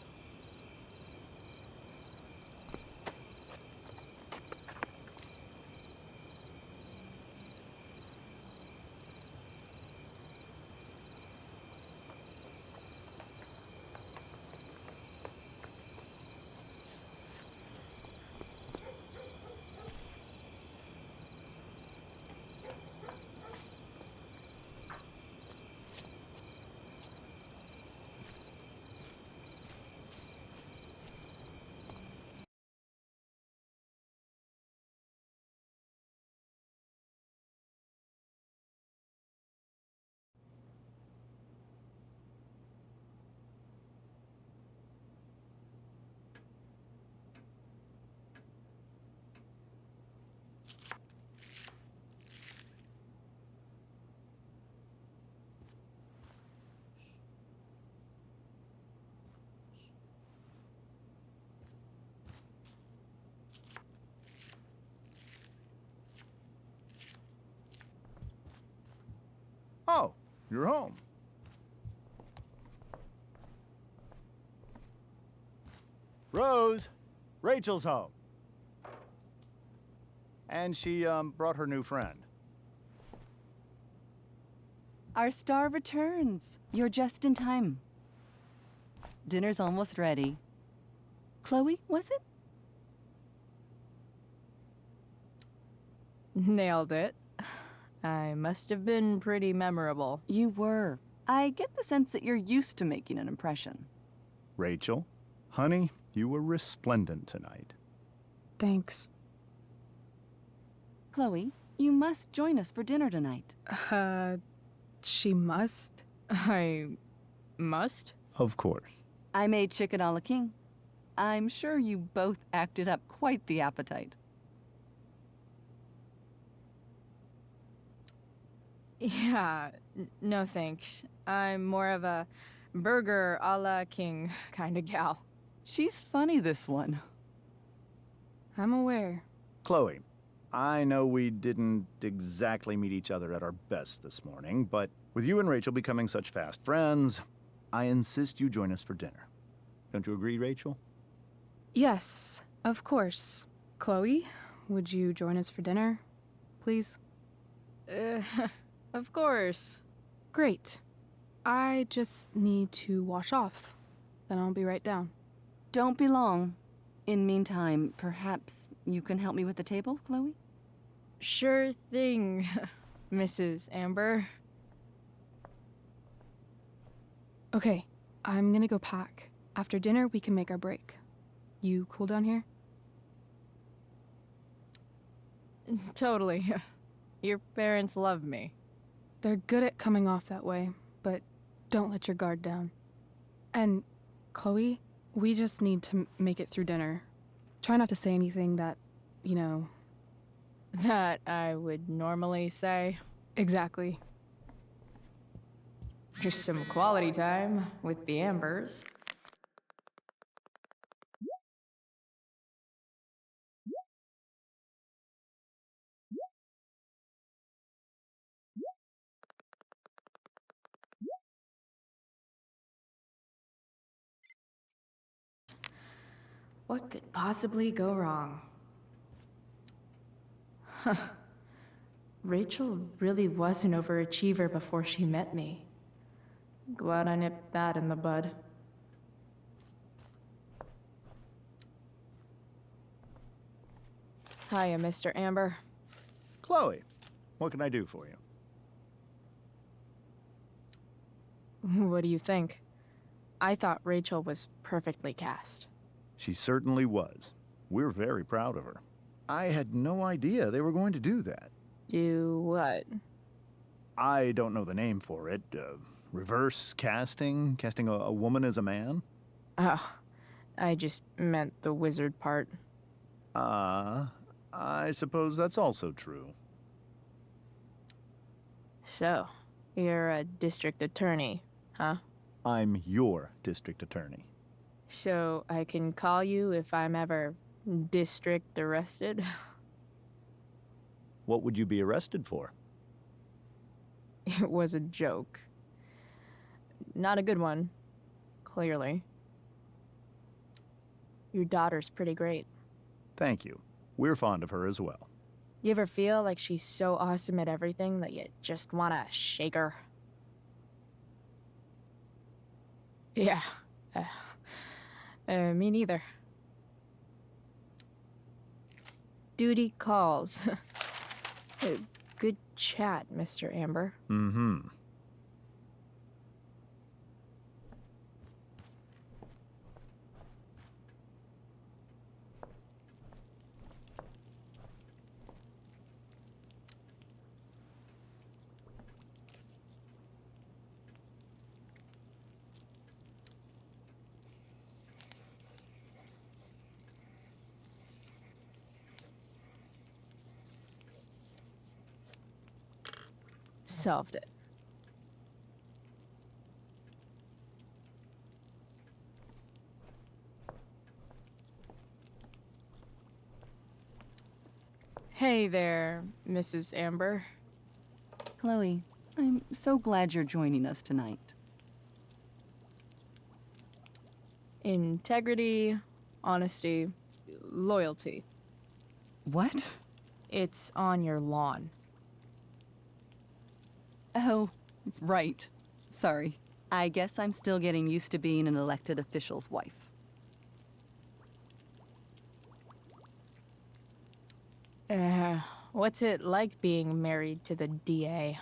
Oh, you're home. Rose, Rachel's home. And she, brought her new friend. Our star returns. You're just in time. dinner's almost ready. Chloe, was it? Nailed it. I must have been pretty memorable. You were. I get the sense that you're used to making an impression. Rachel, honey, you were resplendent tonight. Thanks. Chloe, you must join us for dinner tonight. She must? I must? Of course. I made chicken a la king. I'm sure you both acted up quite the appetite. Yeah, no thanks. I'm more of a burger a la king kind of gal. She's funny, this one. I'm aware. Chloe, I know we didn't exactly meet each other at our best this morning, but with you and Rachel becoming such fast friends, I insist you join us for dinner. Don't you agree, Rachel? Yes, of course. Chloe, would you join us for dinner, please? Of course. Great. I just need to wash off. Then I'll be right down. Don't be long. In meantime, perhaps you can help me with the table, Chloe? Sure thing, Mrs. Amber. Okay, I'm gonna go pack. After dinner, we can make our break. You cool down here? Totally. Your parents love me. They're good at coming off that way, but don't let your guard down. And, Chloe, we just need to make it through dinner. Try not to say anything that, you know... That I would normally say. Exactly. Just some quality time with the Ambers. What could possibly go wrong? Huh. Rachel really was an overachiever before she met me. Glad I nipped that in the bud. Hiya, Mr. Amber. Chloe, what can I do for you? What do you think? I thought Rachel was perfectly cast. She certainly was. We're very proud of her. I had no idea they were going to do that. Do what? I don't know the name for it. Reverse casting? Casting a woman as a man? Oh, I just meant the wizard part. I suppose that's also true. So, you're a district attorney, huh? I'm your district attorney. So I can call you if I'm ever district arrested? What would you be arrested for? It was a joke. Not a good one, clearly. Your daughter's pretty great. Thank you. We're fond of her as well. You ever feel like she's so awesome at everything that you just want to shake her? Yeah. Me neither. Duty calls. Good chat, Mr. Amber. Mm-hmm. Solved it. Hey there, Mrs. Amber. Chloe, I'm so glad you're joining us tonight. Integrity, honesty, loyalty. What? It's on your lawn. Oh, right. Sorry. I guess I'm still getting used to being an elected official's wife. What's it like being married to the DA?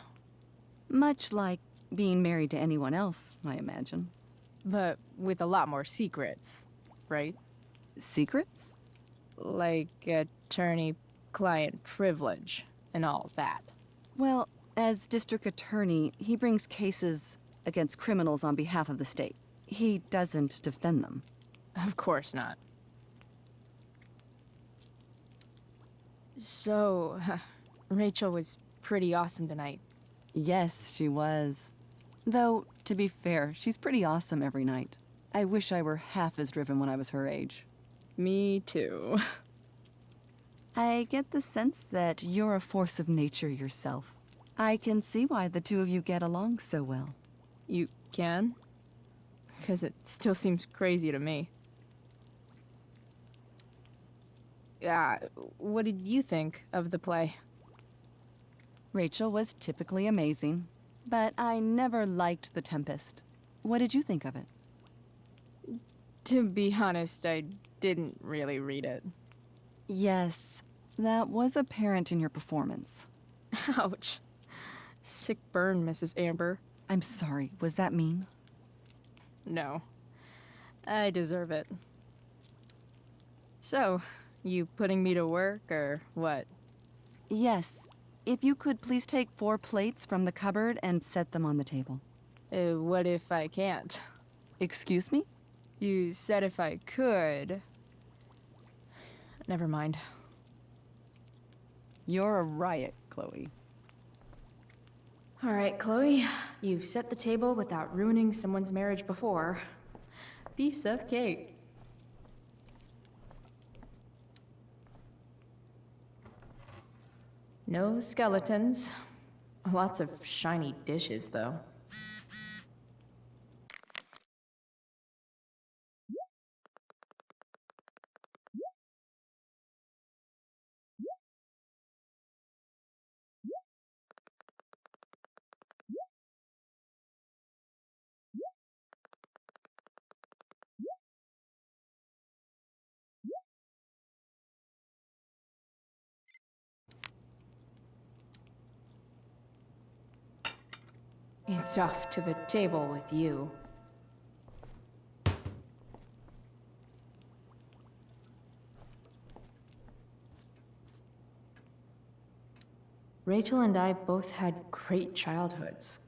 Much like being married to anyone else, I imagine. But with a lot more secrets, right? Secrets? Like attorney-client privilege and all that. Well, as district attorney, he brings cases against criminals on behalf of the state. He doesn't defend them. Of course not. So, Rachel was pretty awesome tonight. Yes, she was. Though, to be fair, she's pretty awesome every night. I wish I were half as driven when I was her age. Me too. I get the sense that you're a force of nature yourself. I can see why the two of you get along so well. You can? Because it still seems crazy to me. Yeah, what did you think of the play? Rachel was typically amazing, but I never liked The Tempest. What did you think of it? To be honest, I didn't really read it. Yes, that was apparent in your performance. Ouch. Sick burn, Mrs. Amber. I'm sorry, was that mean? No. I deserve it. So, you putting me to work, or what? Yes. If you could please take 4 plates from the cupboard and set them on the table. What if I can't? Excuse me? You said if I could. Never mind. You're a riot, Chloe. All right, Chloe. You've set the table without ruining someone's marriage before. Piece of cake. No skeletons. Lots of shiny dishes, though. It's off to the table with you. Rachel and I both had great childhoods.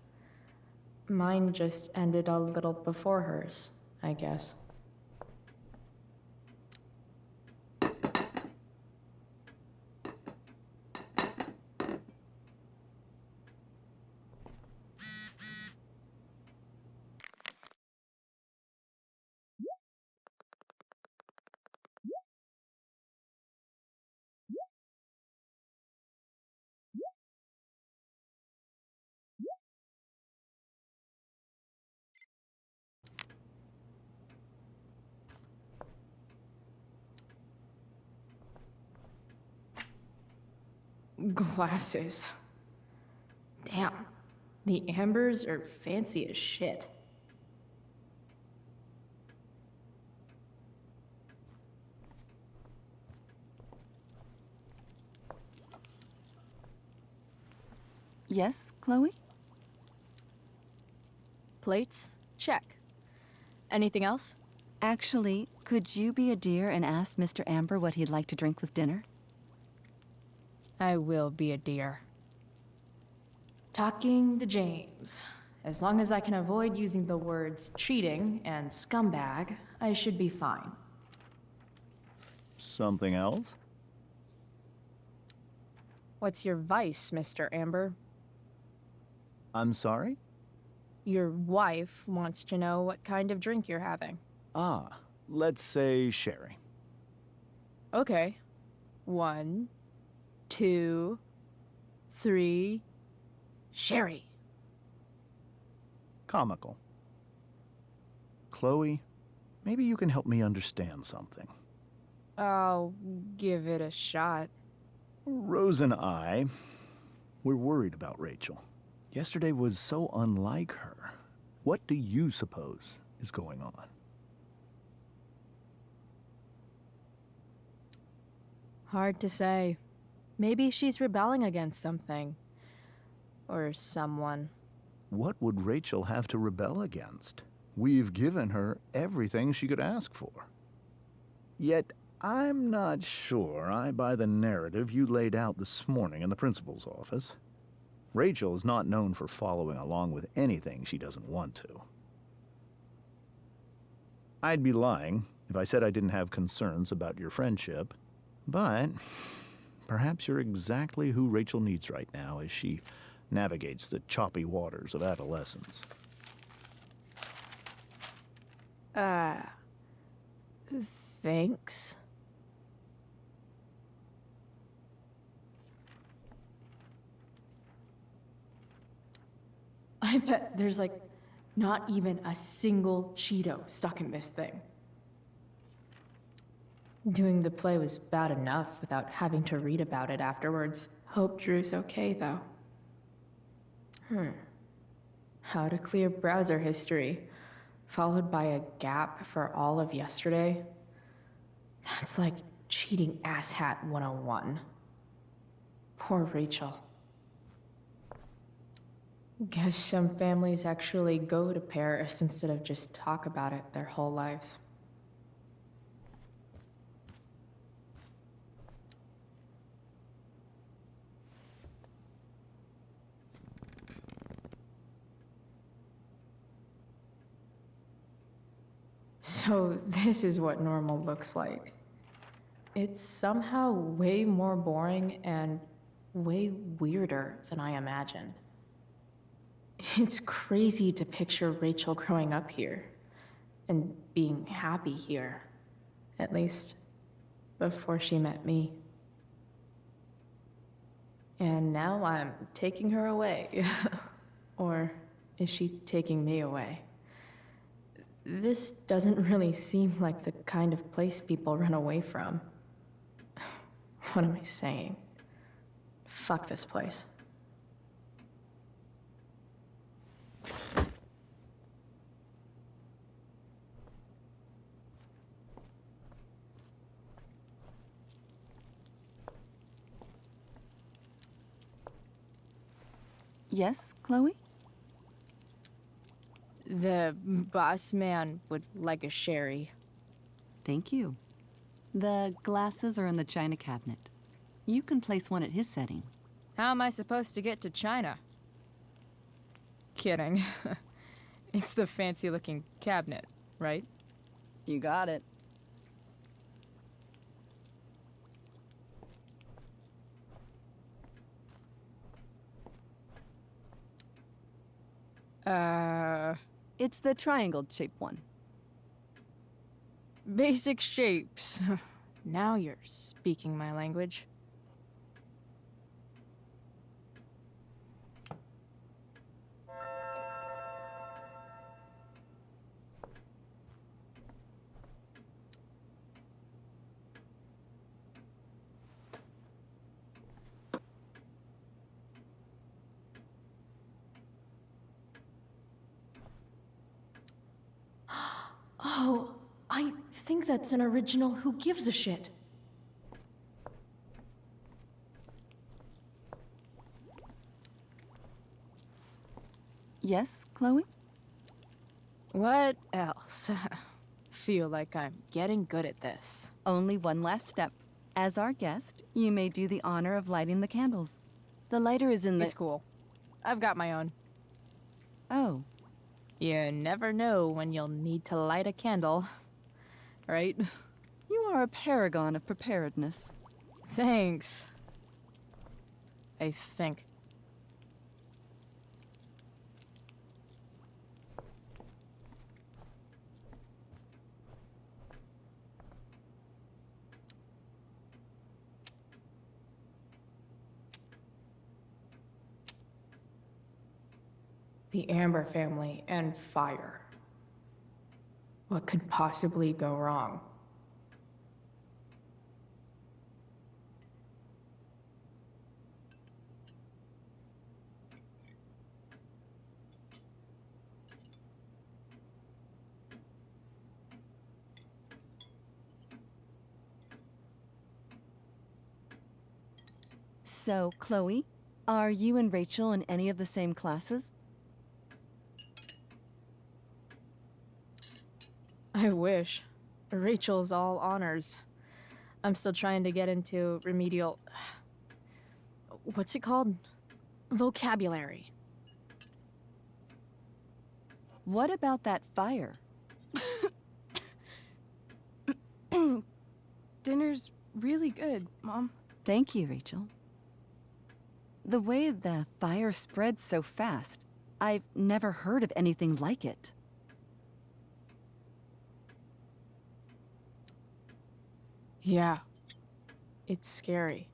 Mine just ended a little before hers, I guess. Glasses. Damn. The Ambers are fancy as shit. Yes, Chloe? Plates? Check. Anything else? Actually, could you be a dear and ask Mr. Amber what he'd like to drink with dinner? I will be a dear. Talking to James. As long as I can avoid using the words cheating and scumbag, I should be fine. Something else? What's your vice, Mr. Amber? I'm sorry? Your wife wants to know what kind of drink you're having. Ah, let's say sherry. Okay. 1, 2, 3. Sherry. Comical. Chloe, maybe you can help me understand something. I'll give it a shot. Rose and we're worried about Rachel. Yesterday was so unlike her. What do you suppose is going on? Hard to say. Maybe she's rebelling against something. Or someone. What would Rachel have to rebel against? We've given her everything she could ask for. Yet, I'm not sure I buy the narrative you laid out this morning in the principal's office. Rachel is not known for following along with anything she doesn't want to. I'd be lying if I said I didn't have concerns about your friendship, but perhaps you're exactly who Rachel needs right now as she navigates the choppy waters of adolescence. Thanks. I bet there's like not even a single Cheeto stuck in this thing. Doing the play was bad enough without having to read about it afterwards. Hope Drew's okay, though. How to clear browser history, followed by a gap for all of yesterday? That's like cheating asshat 101. Poor Rachel. Guess some families actually go to Paris instead of just talk about it their whole lives. So this is what normal looks like. It's somehow way more boring and way weirder than I imagined. It's crazy to picture Rachel growing up here and being happy here, at least before she met me. And now I'm taking her away. Or is she taking me away? This doesn't really seem like the kind of place people run away from. What am I saying? Fuck this place. Yes, Chloe? The boss man would like a sherry. Thank you. The glasses are in the china cabinet. You can place one at his setting. How am I supposed to get to China? Kidding. It's the fancy-looking cabinet, right? You got it. It's the triangle-shaped one. Basic shapes. Now you're speaking my language. Oh, I think that's an original Who Gives a Shit. Yes, Chloe? What else? Feel like I'm getting good at this. Only one last step. As our guest, you may do the honor of lighting the candles. The lighter is in the— It's cool. I've got my own. Oh. You never know when you'll need to light a candle, right? You are a paragon of preparedness. Thanks. I think. The Amber family and fire. What could possibly go wrong? So, Chloe, are you and Rachel in any of the same classes? I wish. Rachel's all honors. I'm still trying to get into remedial... What's it called? Vocabulary. What about that fire? Dinner's really good, Mom. Thank you, Rachel. The way the fire spreads so fast, I've never heard of anything like it. Yeah. It's scary.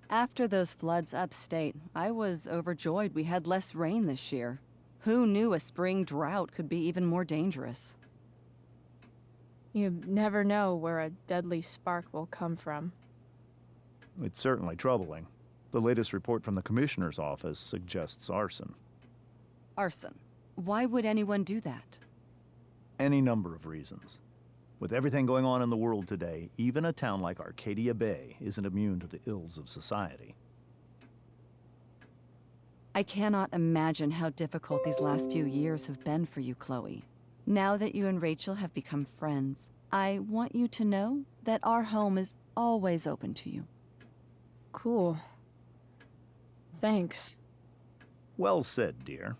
After those floods upstate, I was overjoyed we had less rain this year. Who knew a spring drought could be even more dangerous? You never know where a deadly spark will come from. It's certainly troubling. The latest report from the Commissioner's office suggests arson. Arson. Why would anyone do that? Any number of reasons. With everything going on in the world today, even a town like Arcadia Bay isn't immune to the ills of society. I cannot imagine how difficult these last few years have been for you, Chloe. Now that you and Rachel have become friends, I want you to know that our home is always open to you. Cool. Thanks. Well said, dear.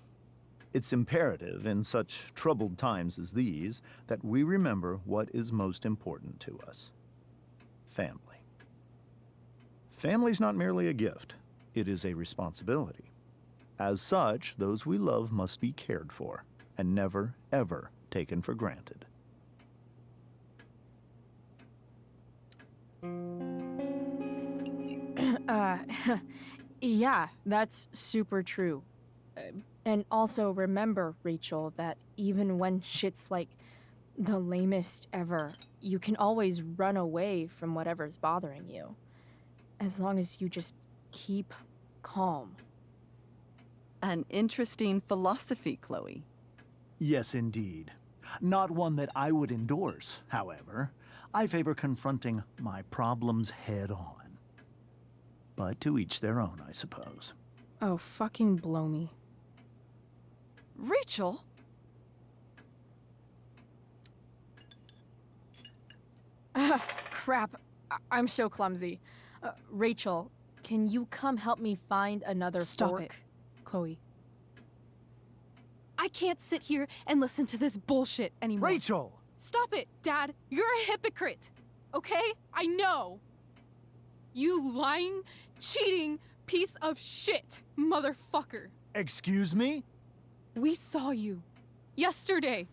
It's imperative in such troubled times as these that we remember what is most important to us. Family. Family's not merely a gift, it is a responsibility. As such, those we love must be cared for and never, ever taken for granted. Yeah, that's super true. And also remember, Rachel, that even when shit's like the lamest ever, you can always run away from whatever's bothering you. As long as you just keep calm. An interesting philosophy, Chloe. Yes, indeed. Not one that I would endorse, however. I favor confronting my problems head on. But to each their own, I suppose. Oh, fucking blow me. Rachel? Crap. I'm so clumsy. Rachel, can you come help me find another Stop fork? it, Chloe. I can't sit here and listen to this bullshit anymore. Rachel! Stop it, Dad. You're a hypocrite. Okay? I know. You lying, cheating piece of shit, motherfucker. Excuse me? We saw you yesterday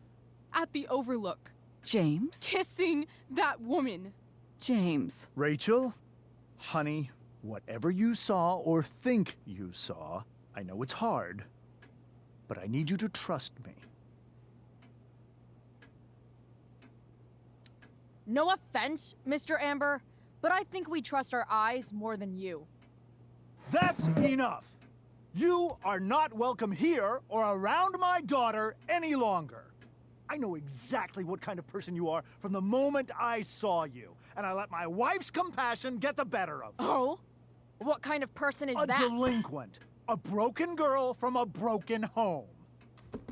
at the Overlook. James? Kissing that woman. James. Rachel? Honey, whatever you saw or think you saw, I know it's hard, but I need you to trust me. No offense, Mr. Amber, but I think we trust our eyes more than you. That's enough! You are not welcome here or around my daughter any longer. I know exactly what kind of person you are from the moment I saw you, and I let my wife's compassion get the better of me. Oh? What kind of person is A that? delinquent. A broken girl from a broken home.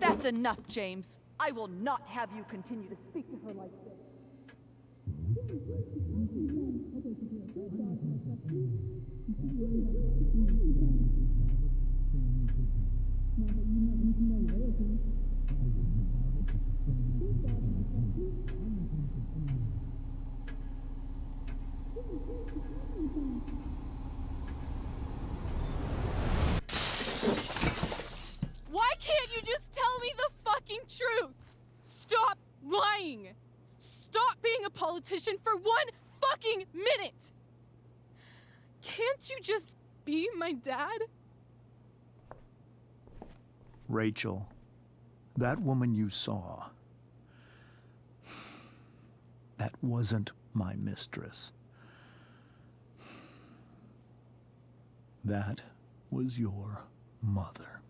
That's enough, James. I will not have you continue to speak to her like this. Why can't you just tell me the fucking truth? Stop lying. Stop being a politician for one fucking minute. Can't you just be my dad? Rachel, that woman you saw, that wasn't my mistress. That was your mother.